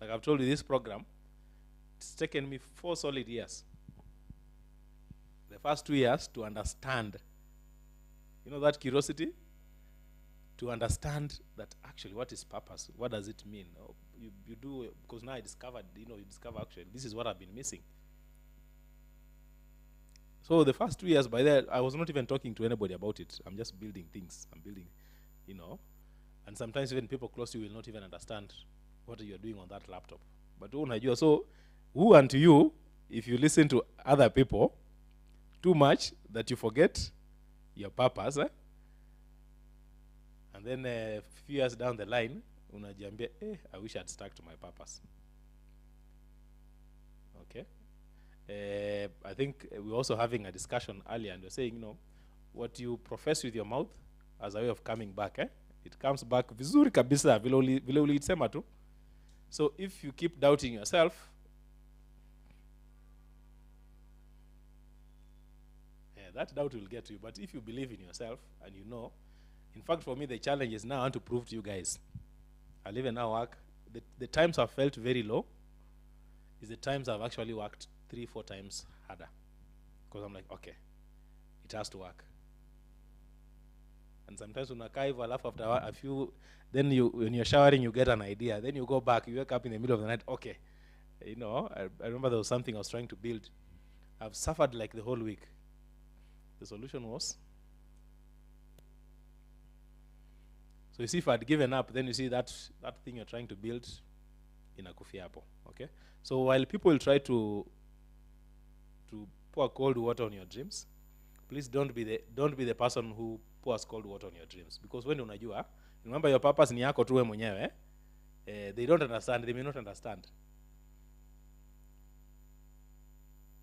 Like I've told you, this program, it's taken me 4 solid years. The first 2 years to understand, that curiosity, to understand that actually what is purpose, what does it mean? You do, because now I discovered, you discover actually this is what I've been missing. So the first 2 years, by then, I was not even talking to anybody about it. I'm just building things. I'm building, and sometimes even people close to you will not even understand what you're doing on that laptop. But so who unto you, if you listen to other people too much, that you forget your purpose, and then a few years down the line, unajiambia, I wish I'd stuck to my purpose. Okay. I think we're also having a discussion earlier, and we're saying, what you profess with your mouth as a way of coming back, it comes back vizuri kabisa, vile uliitsema tu. So if you keep doubting yourself, that doubt will get to you. But if you believe in yourself and in fact, for me, the challenge is now I want to prove to you guys. I'll even now work. The times I've felt very low is the times I've actually worked 3-4 times harder. Because I'm like, okay, it has to work. And sometimes when I laugh after a few, then when you're showering, you get an idea. Then you go back, you wake up in the middle of the night, okay. I remember there was something I was trying to build. I've suffered like the whole week. The solution was, so you see, if I'd given up, then you see that thing you're trying to build in a kufiapo, okay? So while people will try to pour cold water on your dreams, please don't be the person who pours cold water on your dreams. Because when unajua, remember your purpose ni yako tu wewe mwenyewe, they don't understand, they may not understand.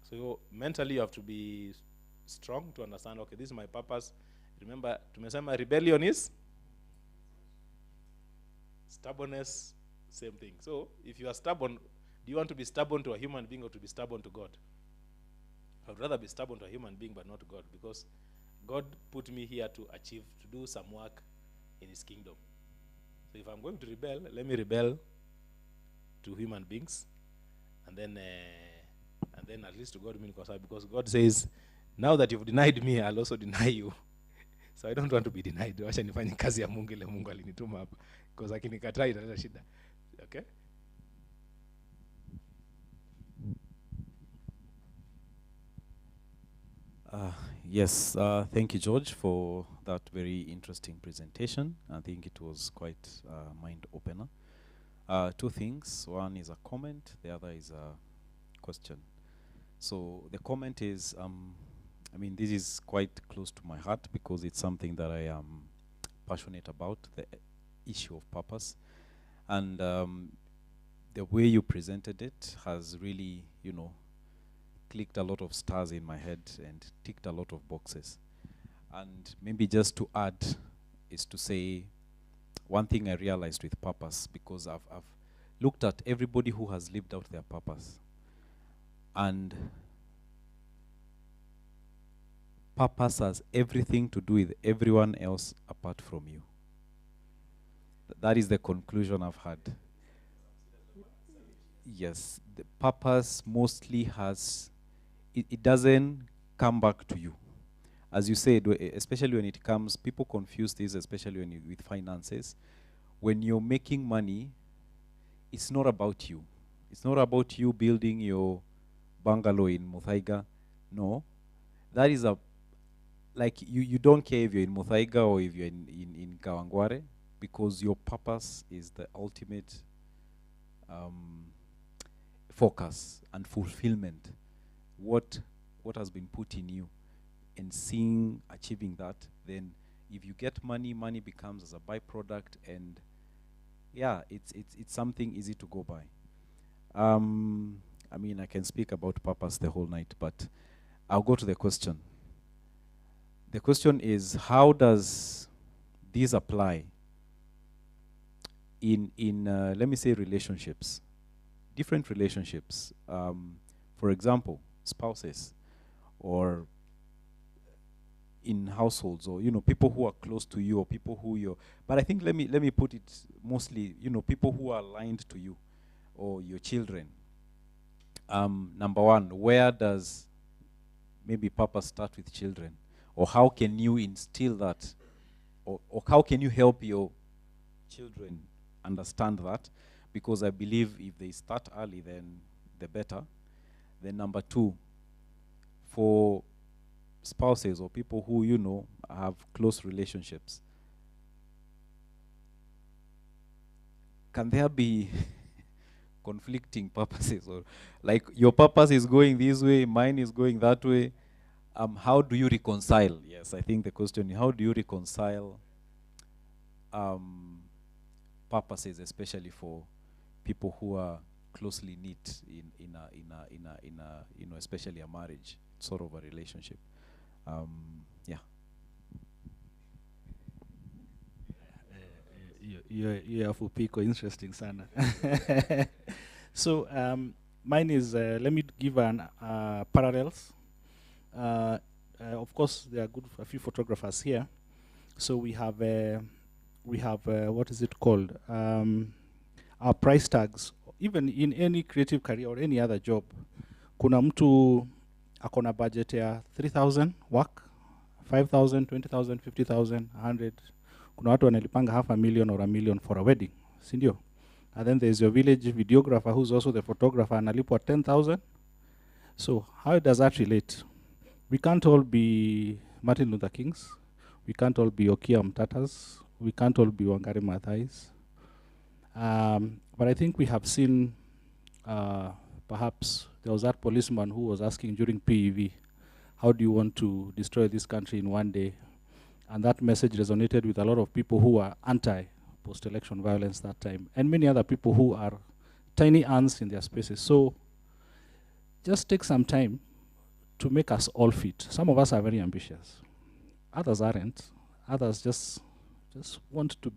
So mentally you have to be strong to understand, okay, this is my purpose. Remember, tumesema rebellion is stubbornness, same thing. So if you are stubborn, do you want to be stubborn to a human being or to be stubborn to God? I would rather be stubborn to a human being but not God, because God put me here to do some work in his kingdom. So if I'm going to rebel, let me rebel to human beings, and then at least to God, because God says, now that you've denied me, I'll also deny you. So I don't want to be denied. Wacha nifanye kazi ya Mungu ile Mungu alinituma hapa. Because akinikataa italeta shida. Okay? Yes, thank you, George, for that very interesting presentation. I think it was quite mind-opener. 2 things. One is a comment, the other is a question. So the comment is, this is quite close to my heart because it's something that I am passionate about, the issue of purpose. And the way you presented it has really, clicked a lot of stars in my head and ticked a lot of boxes. And maybe just to add is to say one thing I realized with purpose, because I've looked at everybody who has lived out their purpose. And purpose has everything to do with everyone else apart from you. That is the conclusion I've had. Yes, the purpose mostly has, it doesn't come back to you. As you said, especially when it comes, people confuse this, especially with finances. When you're making money, it's not about you. It's not about you building your bungalow in Muthaiga. No. That is you don't care if you're in Muthaiga or if you're in Kawangware, because your purpose is the ultimate focus and fulfillment. What has been put in you, and achieving that, then if you get money, money becomes as a byproduct, and yeah, it's something easy to go by. I can speak about purpose the whole night, but I'll go to the question. The question is, how does these apply in let me say relationships, different relationships. For example, spouses, or in households, or people who are close to you, or people who you're. But I think let me put it mostly, people who are aligned to you, or your children. Number one, where does maybe purpose start with children, or how can you instill that, or how can you help your children understand that? Because I believe if they start early, then the better. Then number two, for spouses or people who have close relationships, can there be conflicting purposes, or like your purpose is going this way, mine is going that way? How do you reconcile? Yes, I think the question is, how do you reconcile purposes, especially for people who are closely knit in a especially a marriage, sort of a relationship? Yeah. You're for Pico, interesting sana. So mine is, let me give an parallels. Of course, there are a few photographers here. So we have what is it called? Our price tags. Even in any creative career or any other job, kuna mtu akona budget ya 3,000 work, 5,000, 20,000, 50,000, 100. Kuna watu wanalipanga $500,000 or $1 million for a wedding, sindio? And then there's your village videographer who's also the photographer, analipwa 10,000. So how does that relate? We can't all be Martin Luther Kings. We can't all be Okia Mtatas. We can't all be Wangari Maathais. But I think we have seen, perhaps there was that policeman who was asking during PEV, how do you want to destroy this country in one day? And that message resonated with a lot of people who are anti-post-election violence that time, and many other people who are tiny ants in their spaces. So just take some time to make us all fit. Some of us are very ambitious. Others aren't. Others just want to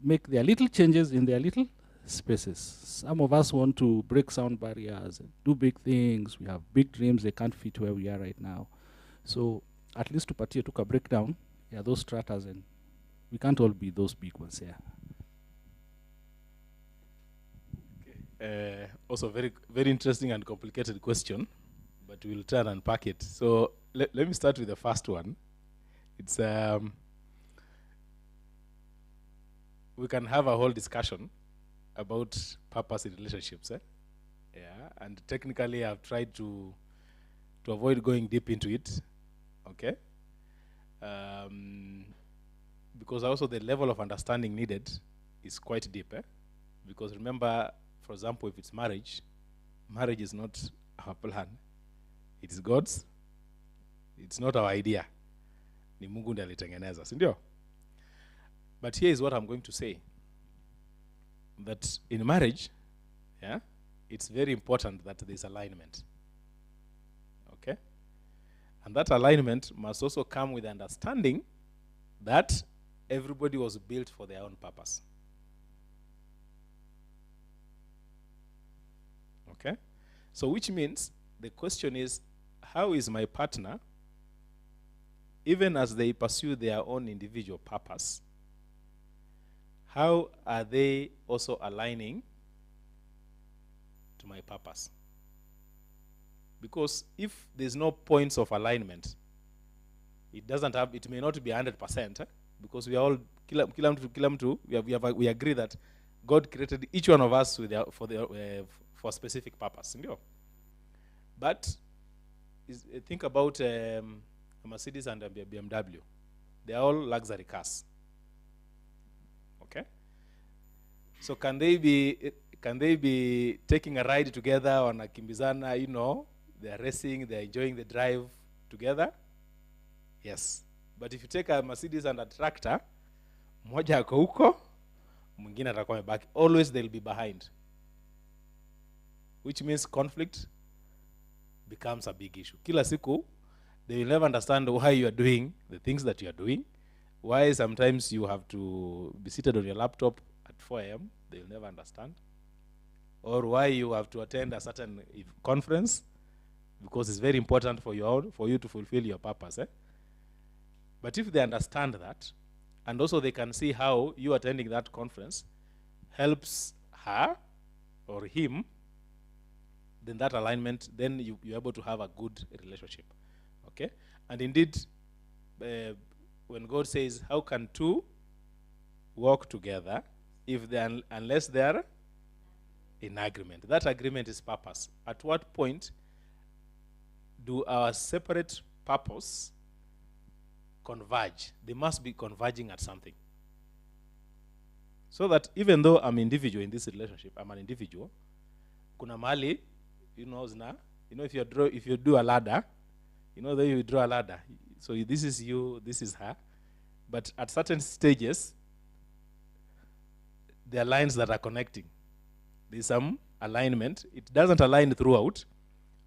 make their little changes in their little spaces. Some of us want to break sound barriers, do big things. We have big dreams. They can't fit where we are right now. So at least tupatie tuka breakdown, those stratas, and we can't all be those big ones here. Okay. Also very, very interesting and complicated question, but we'll try and unpack it. So let me start with the first one. It's we can have a whole discussion about purpose in relationships. Yeah, and technically I've tried to avoid going deep into it. Okay. Because also the level of understanding needed is quite deep. Because remember, for example, if it's marriage is not our plan. It is God's. It's not our idea. Ni Mungu ndiye alitengeneza, si ndio? But here is what I'm going to say. That in marriage, it's very important that there's alignment. Okay? And that alignment must also come with understanding that everybody was built for their own purpose. Okay? So which means the question is, how is my partner, even as they pursue their own individual purpose, how are they also aligning to my purpose? Because if there's no points of alignment, it may not be 100%, because we are all, we agree that God created each one of us for a specific purpose. But think about a Mercedes and a BMW. They are all luxury cars. Okay? So can they be taking a ride together on a kimbizana, they're racing, they're enjoying the drive together? Yes. But if you take a Mercedes and a tractor, mmoja ako huko, mwingine atakuwa amebaki. Always they'll be behind. Which means conflict becomes a big issue. Kila siku, they will never understand why you are doing the things that you are doing, Why sometimes you have to be seated on your laptop at 4 a.m., they'll never understand. Or why you have to attend a certain conference, because it's very important for you to fulfill your purpose. But if they understand that, and also they can see how you attending that conference helps her or him, then that alignment, then you're able to have a good relationship. Okay? And indeed, when God says, how can two walk together if they unless they are in agreement? That agreement is purpose. At what point do our separate purpose converge? They must be converging at something. So that even though I'm individual in this relationship, I'm an individual, kuna mali, if you do a ladder, then you draw a ladder. So this is you, this is her. But at certain stages, there are lines that are connecting. There's some alignment. It doesn't align throughout,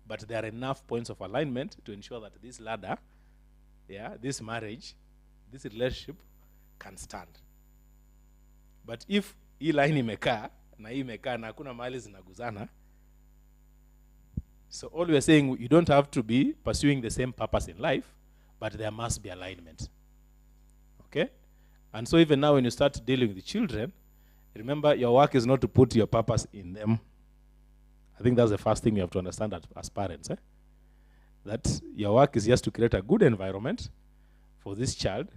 but there are enough points of alignment to ensure that this ladder, this marriage, this relationship can stand. But if hii line imekaa na hii imekaa na hakuna mahali zinaguzana, so all we are saying, you don't have to be pursuing the same purpose in life, but there must be alignment. Okay? And so even now when you start dealing with the children, remember your work is not to put your purpose in them. I think that's the first thing you have to understand as parents. That your work is just to create a good environment for this child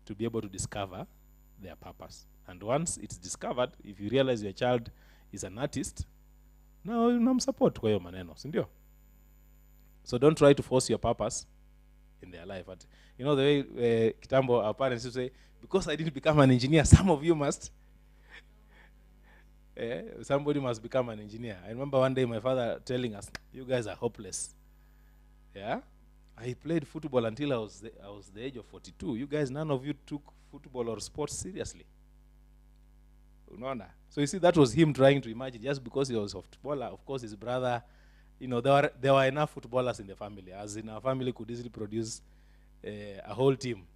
to be able to discover their purpose. And once it's discovered, if you realize your child is an artist, now unamsupport kwa hiyo maneno, si ndio? So don't try to force your purpose in their life. But you know the way kitambo our parents used to say, because I didn't become an engineer, some of you must. Somebody must become an engineer. I remember one day my father telling us, you guys are hopeless. Yeah? I played football until I was the age of 42. You guys, none of you took football or sports seriously. So you see, that was him trying to imagine, just because he was a footballer, of course his brother, there were enough footballers in the family, as in our family could easily produce a whole team.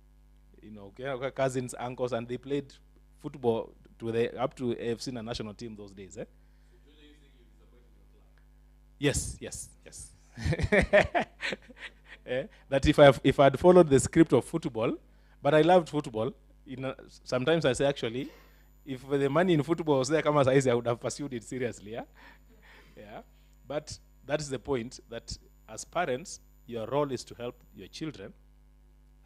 Cousins, uncles, and they played football up to AFC and national team those days. So yes. That if I had followed the script of football, but I loved football. Sometimes I say, actually, if the money in football was there, I would have pursued it seriously. Yeah. But that is the point, that as parents, your role is to help your children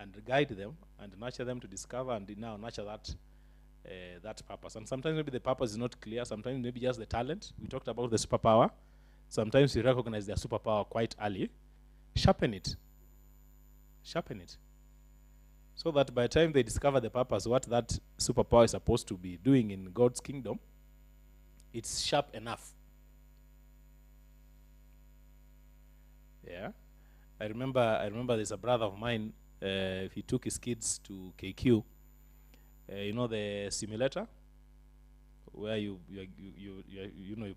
and guide them and nurture them to discover and now nurture that purpose. And sometimes maybe the purpose is not clear. Sometimes maybe just the talent. We talked about the superpower. Sometimes you recognize their superpower quite early. Sharpen it. So that by the time they discover the purpose, what that superpower is supposed to be doing in God's kingdom, it's sharp enough. Yeah. I remember there's a brother of mine, he took his kids to KQ. The simulator where you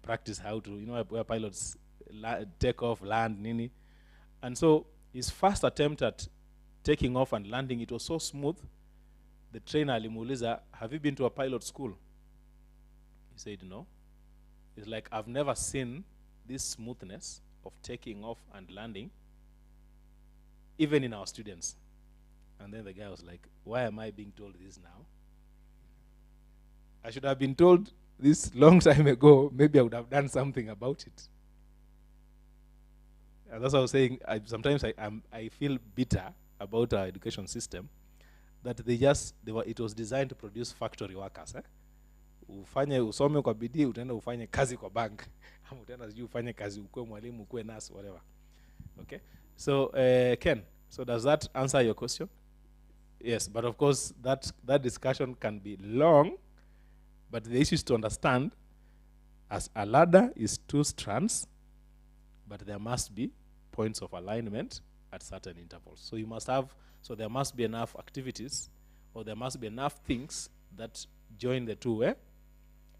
practice how to, where pilots take off, land, nini. And so his first attempt at taking off and landing, it was so smooth. The trainer alimuuliza, have you been to a pilot school? He said no. It's like, I've never seen this smoothness of taking off and landing, even in our students. And then the guy was like, why am I being told this now? I should have been told this long time ago. Maybe I would have done something about it. And that's what I was saying. Sometimes I feel bitter about our education system, that it was designed to produce factory workers. Usome kwa bidii, utaenda ufanye kazi kwa bank. Utaenda sijui ufanye kazi, ukue mwalimu, ukue nurse, whatever. Okay? So, Ken, so does that answer your question? Yes, but of course, that discussion can be long, but the issue is to understand, as a ladder is 2 strands, but there must be points of alignment at certain intervals. So there must be enough activities, or there must be enough things that join the two.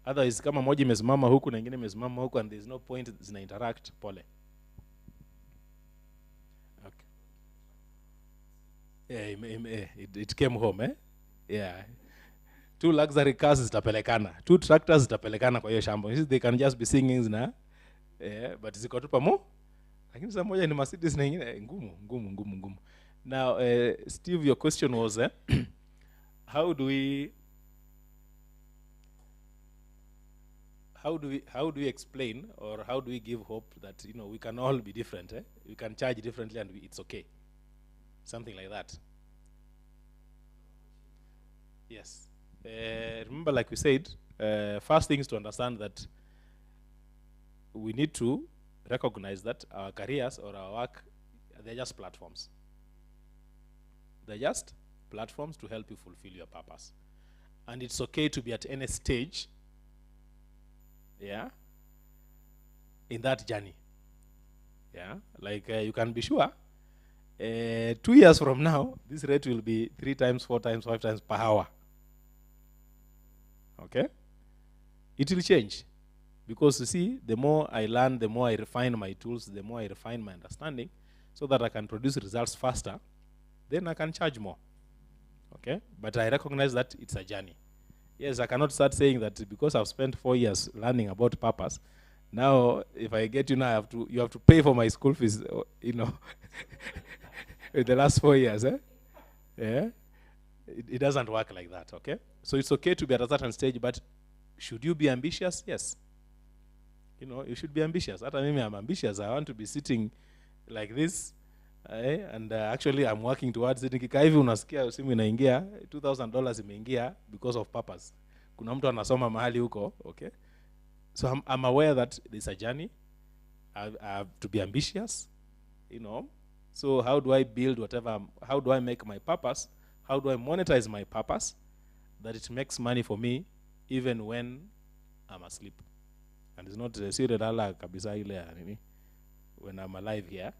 Otherwise, kama moja imesimama huku na ingine imesimama huku, and there is no point zina interact, pole. Okay. Yeah, it came home. Yeah. 2 luxury cars zitapelekana, 2 tractors zitapelekana kwa hiyo shamba. They can just be singing na but ziko tu pamo. Lakini sasa moja ni Mercedes na nyingine ngumu. Now Steve, your question was how do we explain, or how do we give hope that we can all be different, we can charge differently and it's okay, something like that? Yes. Remember, like we said, first thing is to understand that we need to recognize that our careers or our work, they're just platforms. They're just platforms to help you fulfill your purpose. And it's okay to be at any stage, in that journey. Like you can be sure 2 years from now, this rate will be 3 times, 4 times, 5 times per hour. Okay? It will change. Because you see, the more I learn, the more I refine my tools, the more I refine my understanding, so that I can produce results faster, then I can charge more. Okay? But I recognize that it's a journey. Yes, I cannot start saying that because I've spent 4 years learning about purpose, now if I get you now, you have to pay for my school fees, in the last 4 years. Yeah? It doesn't work like that, okay? So it's okay to be at a certain stage, but should you be ambitious? Yes. You should be ambitious. At me, I'm ambitious. I want to be sitting like this, and actually I'm working towards it. Nikikaa hivi unasikia simu inaingia, $2,000 imeingia because of purpose. Kuna mtu anasoma mahali huko, okay? So I'm aware that there's a journey. I have to be ambitious, So how do I build whatever, how do I make my purpose? How do I monetize my purpose that it makes money for me even when I'm asleep? And it's not serious kabisa ile when I'm alive here.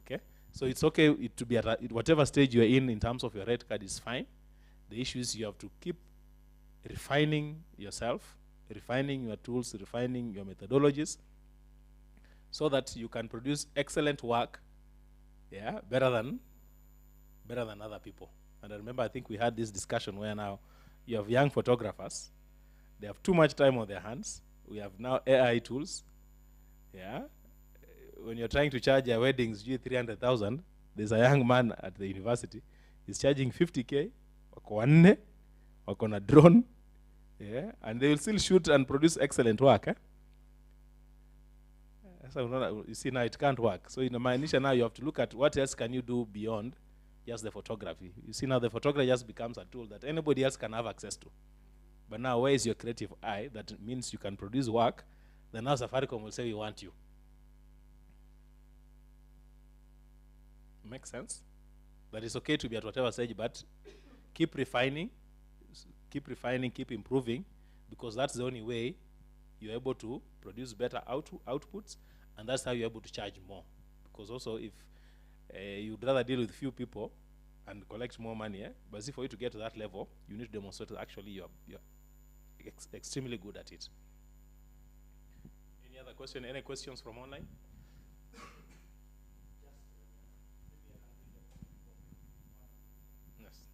Okay? So it's okay to be at whatever stage you're in terms of your rate card is fine. The issue is you have to keep refining yourself, refining your tools, refining your methodologies, so that you can produce excellent work, better than other people. And I remember, I think we had this discussion where now you have young photographers, they have too much time on their hands. We have now AI tools. When you're trying to charge your weddings, 300,000, there's a young man at the university, he's charging 50K, wako wanne, wako na drone, and they will still shoot and produce excellent work. So you see, now it can't work. So in my initial, now you have to look at what else can you do beyond just the photography. You see, now the photography just becomes a tool that anybody else can have access to. But now, where is your creative eye? That means you can produce work. Then now Safaricom will say, we want you. Makes sense? That it's okay to be at whatever stage, but keep refining, keep improving, because that's the only way you're able to produce better outputs, and that's how you're able to charge more. Because also, if you'd rather deal with few people and collect more money, but see, for you to get to that level, you need to demonstrate that actually you're extremely good at it. Any other question? Any questions from online? Yes.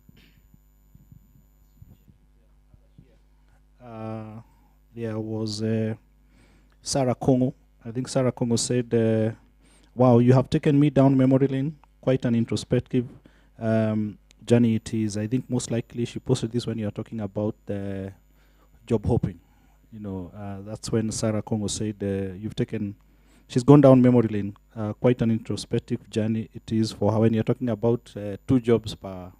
There was Sarah Kongo. I think Sarah Kongo said, wow, you have taken me down memory lane. Quite an introspective journey it is. I think most likely she posted this when you are talking about job hopping. That's when Sarah Kongo said, she's gone down memory lane. Quite an introspective journey it is for her when you're talking about 2 jobs per,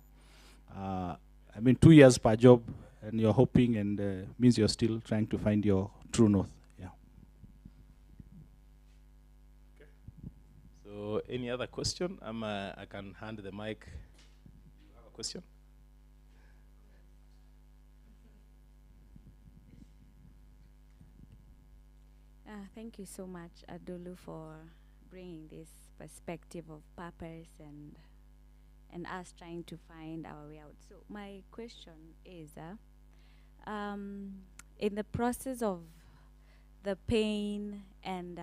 2 years per job, and you're hoping, and means you're still trying to find your true north. So any other question? I can hand the mic. You have a question? Thank you so much, Adulu, for bringing this perspective of purpose and us trying to find our way out. So my question is, in the process of the pain and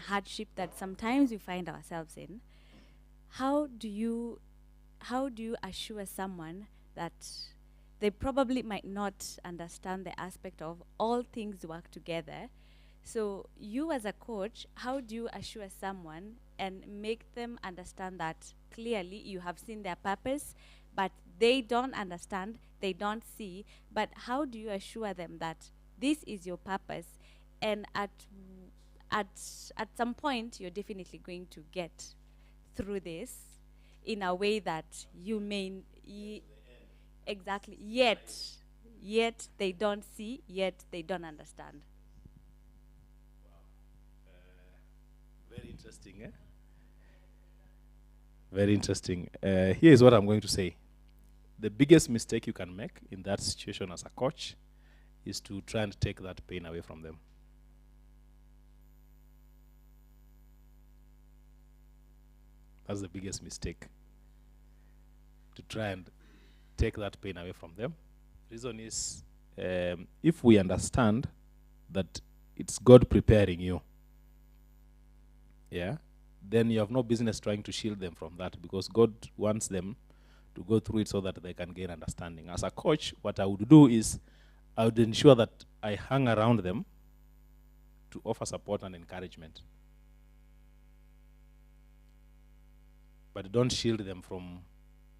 hardship that sometimes we find ourselves in, how do you assure someone that they probably might not understand the aspect of all things work together. So you as a coach, how do you assure someone and make them understand that clearly you have seen their purpose, but they don't understand, they don't see, but how do you assure them that this is your purpose, and at some point you're definitely going to get through this in a way that you may exactly, yet they don't see, yet they don't understand. Very interesting, eh? Very interesting. Here is what I'm going to say. The biggest mistake you can make in that situation as a coach is to try and take that pain away from them. That's the biggest mistake. To try and take that pain away from them. Reason is, if we understand that it's God preparing you, yeah, then you have no business trying to shield them from that, because God wants them to go through it so that they can gain understanding. As a coach, what I would do is I would ensure that I hang around them to offer support and encouragement. But don't shield them from,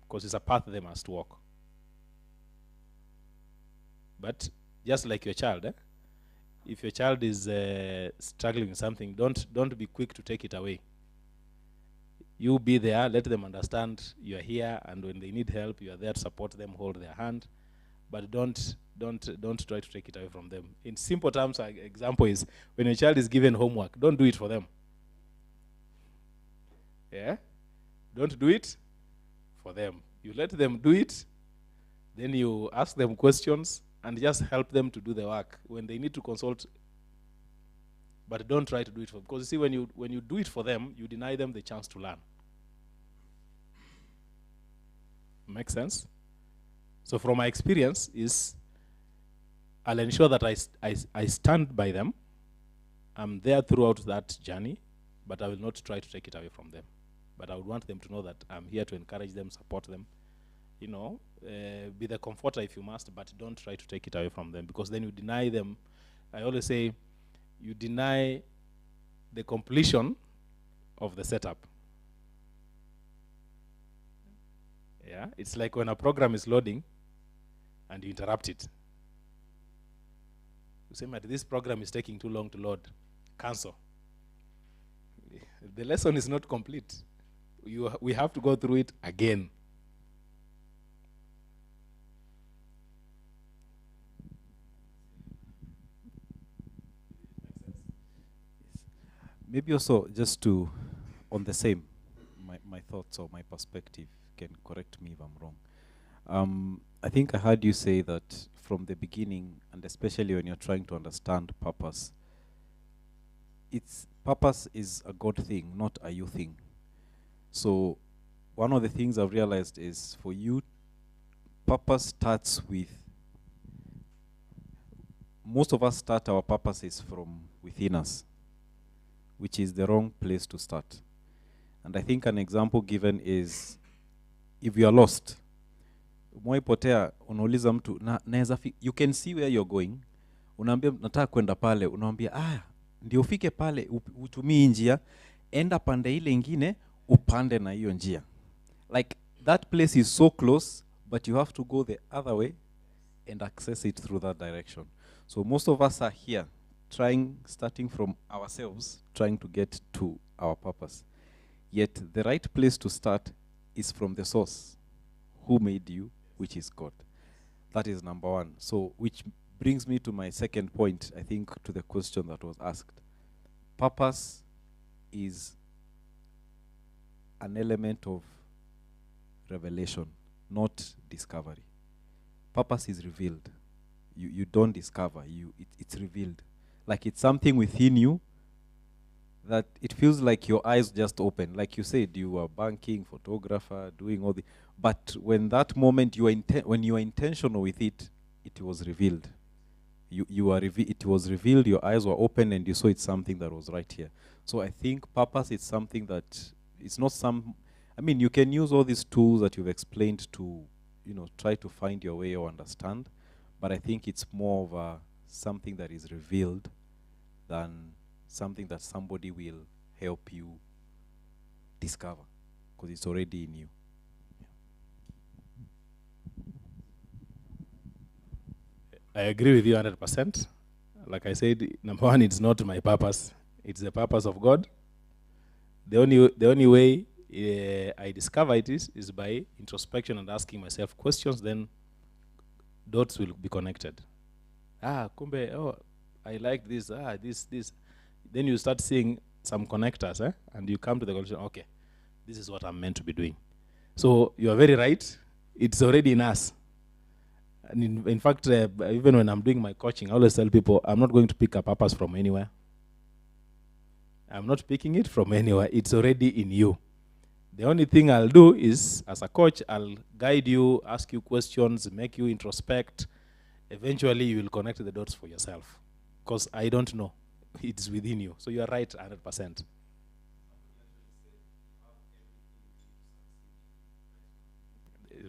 because it's a path they must walk. But just like your child, if your child is struggling with something, don't be quick to take it away. You be there, let them understand you are here, and when they need help, you are there to support them, hold their hand. But don't try to take it away from them. In simple terms, an example is when your child is given homework, don't do it for them. Yeah? Don't do it for them. You let them do it, then you ask them questions and just help them to do the work. When they need to consult, but don't try to do it for them. Because you see, when you do it for them, you deny them the chance to learn. Make sense? So from my experience is, I'll ensure that I stand by them. I'm there throughout that journey, but I will not try to take it away from them. But I would want them to know that I'm here to encourage them, support them. You know, be the comforter if you must, but don't try to take it away from them, because then you deny them. I always say, you deny the completion of the setup. Yeah, it's like when a program is loading and you interrupt it. You say, this program is taking too long to load. Cancel. The lesson is not complete. We have to go through it again. Maybe also just to, on the same, my thoughts or my perspective, can correct me if I'm wrong. I think I heard you say that from the beginning, and especially when you're trying to understand purpose, purpose is a God thing, not a you thing. So one of the things I've realized is, for you, purpose starts with, most of us start our purposes from within us, which is the wrong place to start. And I think an example given is, if you are lost, umewaipotea, unauliza mtu, you can see where you're going, unaambia nataka kwenda pale, unaambia ndio ufike pale, utumii njia, enda pande ile ingine, upande na hiyo njia. Like, that place is so close, but you have to go the other way and access it through that direction. So most of us are here, starting from ourselves, trying to get to our purpose. Yet the right place to start is from the source, who made you, which is God. That is number one. So, which brings me to my second point, I think, to the question that was asked. Purpose is an element of revelation, not discovery. Purpose is revealed. You don't discover, it's revealed. Like, it's something within you that it feels like your eyes just open. Like you said, you were banking, photographer, doing all the, but when that moment when you are intentional with it, it was revealed. It was revealed, your eyes were open, and you saw it's something that was right here. So I think purpose is something that, it's not you can use all these tools that you've explained to try to find your way or understand. But I think it's more of a something that is revealed than something that somebody will help you discover, because it's already in you. I agree with you 100%. Like I said, number one, it's not my purpose. It's the purpose of God. The only way I discover it is by introspection and asking myself questions. Then dots will be connected. Kumbe, I like this. This. Then you start seeing some connectors, and you come to the conclusion, okay, this is what I'm meant to be doing. So you are very right. It's already in us. And in fact, even when I'm doing my coaching, I always tell people, I'm not going to pick a purpose from anywhere. I'm not picking it from anywhere. It's already in you. The only thing I'll do is, as a coach, I'll guide you, ask you questions, make you introspect. Eventually, you will connect the dots for yourself. Because I don't know. It's within you. So you are right 100%.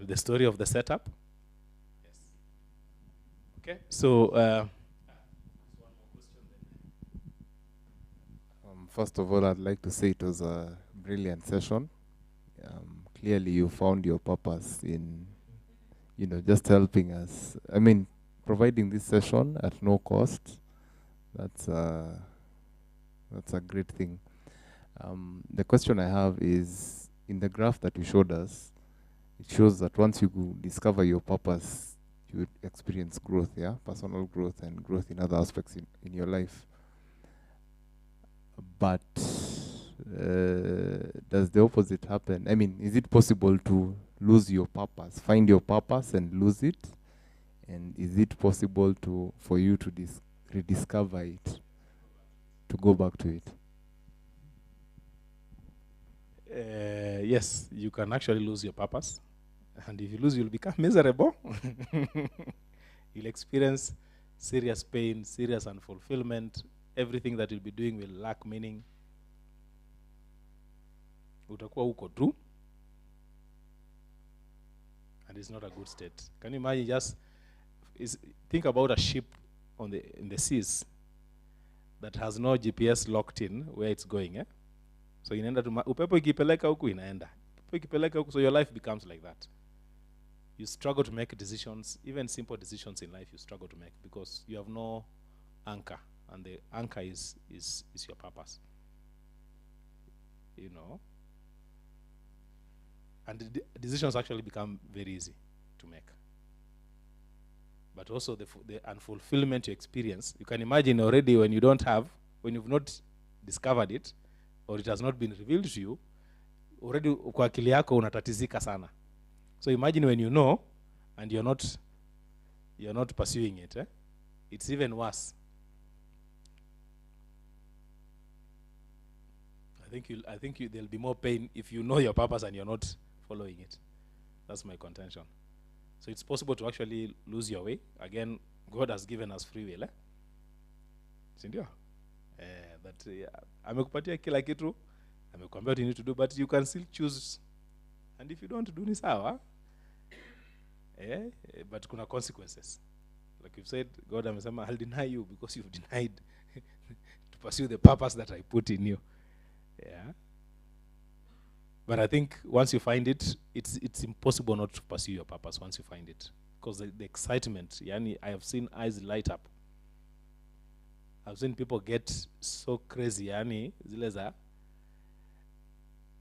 The story of the setup. Yes. Okay. So, first of all, I'd like to say it was a brilliant session. Clearly, you found your purpose in, just helping us. I mean, providing this session at no cost. That's a great thing. The question I have is, in the graph that you showed us, it shows that once you discover your purpose, you would experience growth, personal growth and growth in other aspects in your life. But does the opposite happen? I mean, is it possible to lose your purpose, find your purpose and lose it? And is it possible for you to rediscover it, to go back to it? Yes, you can actually lose your purpose. And if you lose, you'll become miserable. You'll experience serious pain, serious unfulfillment. Everything that you'll be doing will lack meaning. Utakuwa uko tu. And it's not a good state. Can you imagine think about a ship in the seas that has no GPS locked in where it's going, So inaenda upepo ikipeleka huku inaenda. Upepo ikipeleka huku, so your life becomes like that. You struggle to make decisions, even simple decisions in life you struggle to make because you have no anchor, and the anchor is your purpose. And the decisions actually become very easy to make. But also the unfulfillment you experience, you can imagine already when you've not discovered it, or it has not been revealed to you, already kwa akili yako unatatizika sana. So imagine when you know and you're not pursuing it, it's even worse. I think there'll be more pain if you know your purpose and you're not following it. That's my contention. So it's possible to actually lose your way. Again, God has given us free will. Sindio? That amekupatia kila kitu, amekuambia what you need to do, but you can still choose. And if you don't do ni sawa, but kuna consequences. Like you've said, God amesema, I'll deny you because you've denied to pursue the purpose that I put in you. Yeah. But I think once you find it, it's impossible not to pursue your purpose once you find it. Because the excitement, I have seen eyes light up. I've seen people get so crazy,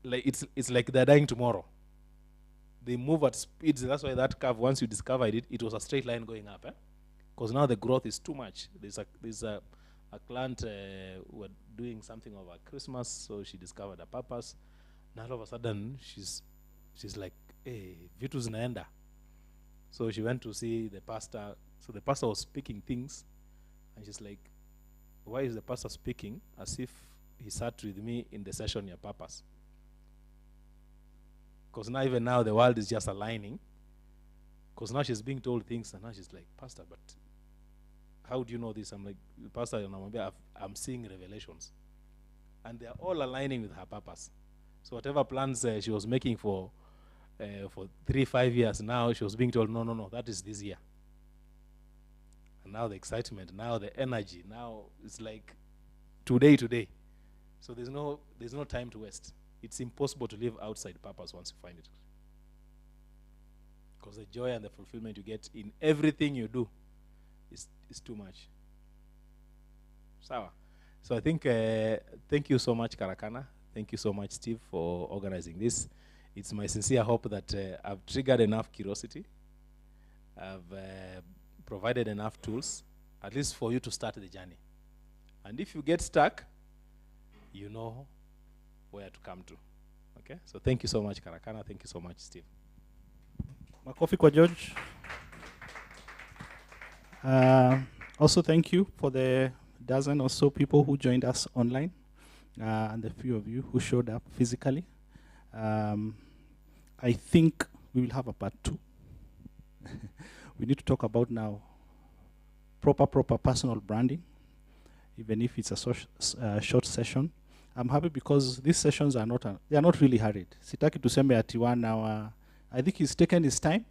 like it's like they're dying tomorrow. They move at speeds. That's why that curve, once you discovered it, it was a straight line going up. Because now the growth is too much. There's a client who were doing something over Christmas, so she discovered a purpose. Now all of a sudden, she's like, hey, vitu zinaenda. So she went to see the pastor. So the pastor was speaking things, and she's like, why is the pastor speaking as if he sat with me in the session your purpose? Because even now the world is just aligning. Because now she's being told things, and now she's like, Pastor, but how do you know this? I'm like, Pastor, I'm seeing revelations. And they're all aligning with her purpose. So whatever plans she was making for for 3-5 years now, she was being told, no, that is this year. And now the excitement, now the energy, now it's like today. So there's no time to waste. It's impossible to live outside purpose once you find it. Because the joy and the fulfillment you get in everything you do is too much. Sawa. So I think, thank you so much, Karakana. Thank you so much, Steve, for organizing this. It's my sincere hope that I've triggered enough curiosity. I've provided enough tools, at least for you to start the journey. And if you get stuck, you know where to come to. Okay? So thank you so much, Karakana. Thank you so much, Steve. Makofi kwa George. Also, thank you for the dozen or so people who joined us online, and the few of you who showed up physically. I think we will have a part 2. We need to talk about now proper personal branding, even if it's a short session. I'm happy because these sessions are they are not really hurried. Sitaki tuseme ati 1 hour. I think he's taken his time.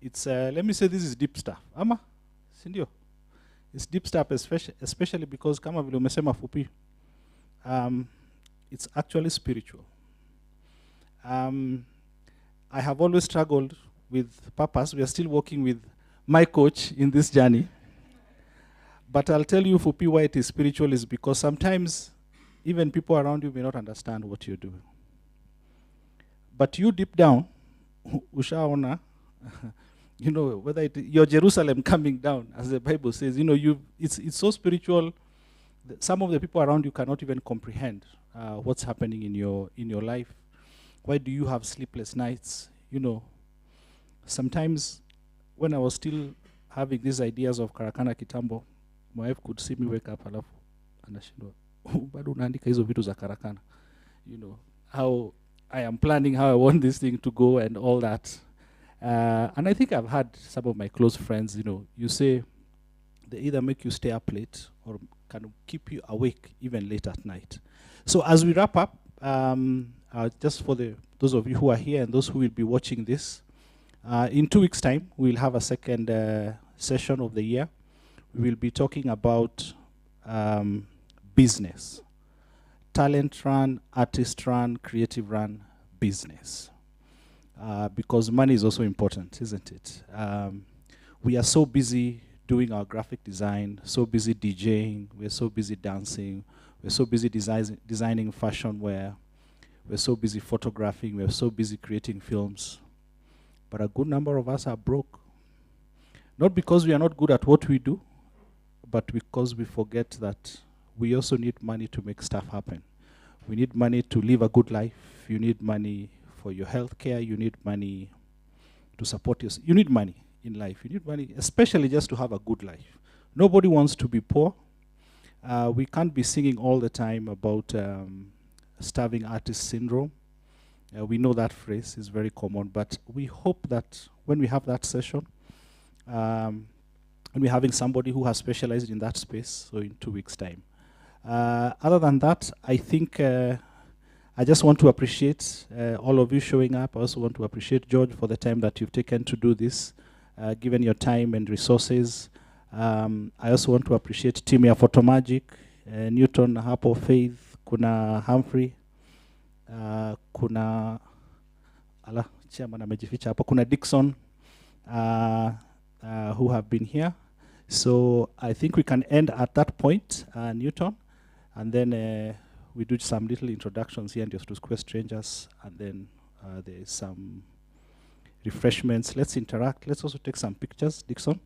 It's let me say this is deep stuff. Ama, sindio? It's deep stuff, especially because kama vile umesema fupi. It's actually spiritual. I have always struggled with purpose. We are still working with my coach in this journey. But I'll tell you, fupi, why it is spiritual is because sometimes even people around you may not understand what you're doing. But you deep down, ushaona, you know, whether your Jerusalem coming down, as the Bible says, you know, it's so spiritual that some of the people around you cannot even comprehend what's happening in your life. Why do you have sleepless nights? You know, sometimes when I was still having these ideas of Karakana Kitambo, my wife could see me wake up alafu anashindwa bado unaandika hizo vitu za Karakana. You know, how I am planning how I want this thing to go and all that. And I think I've had some of my close friends, you know, you say they either make you stay up late or can keep you awake even late at night. So as we wrap up, just for those of you who are here and those who will be watching this, in 2 weeks' time, we'll have a second session of the year. We will be talking about business. Talent run, artist run, creative run, business. Because money is also important, isn't it? We are so busy doing our graphic design, so busy DJing, we're so busy dancing, we're so busy designing fashion wear, we're so busy photographing, we're so busy creating films. But a good number of us are broke. Not because we are not good at what we do, but because we forget that we also need money to make stuff happen. We need money to live a good life. You need money for your health care. You need money to support yourself. You need money in life. You need money, especially just to have a good life. Nobody wants to be poor. We can't be singing all the time about starving artist syndrome. We know that phrase is very common, but we hope that when we have that session, and we're having somebody who has specialized in that space, so in 2 weeks' time. Other than that, I think I just want to appreciate all of you showing up. I also want to appreciate George for the time that you've taken to do this, given your time and resources. I also want to appreciate team ya Photomagic, Newton, hapo Faith, kuna Humphrey, kuna chairman amejificha hapo, kuna Dixon, who have been here. So I think we can end at that point, Newton, and then we do some little introductions here and just to Square Strangers, and then there's some refreshments. Let's interact. Let's also take some pictures, Dixon,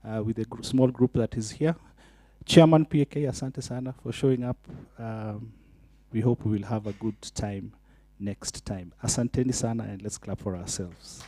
with a small group that is here. Chairman PAK, asante sana for showing up. We hope we will have a good time next time. Asanteni sana, and let's clap for ourselves.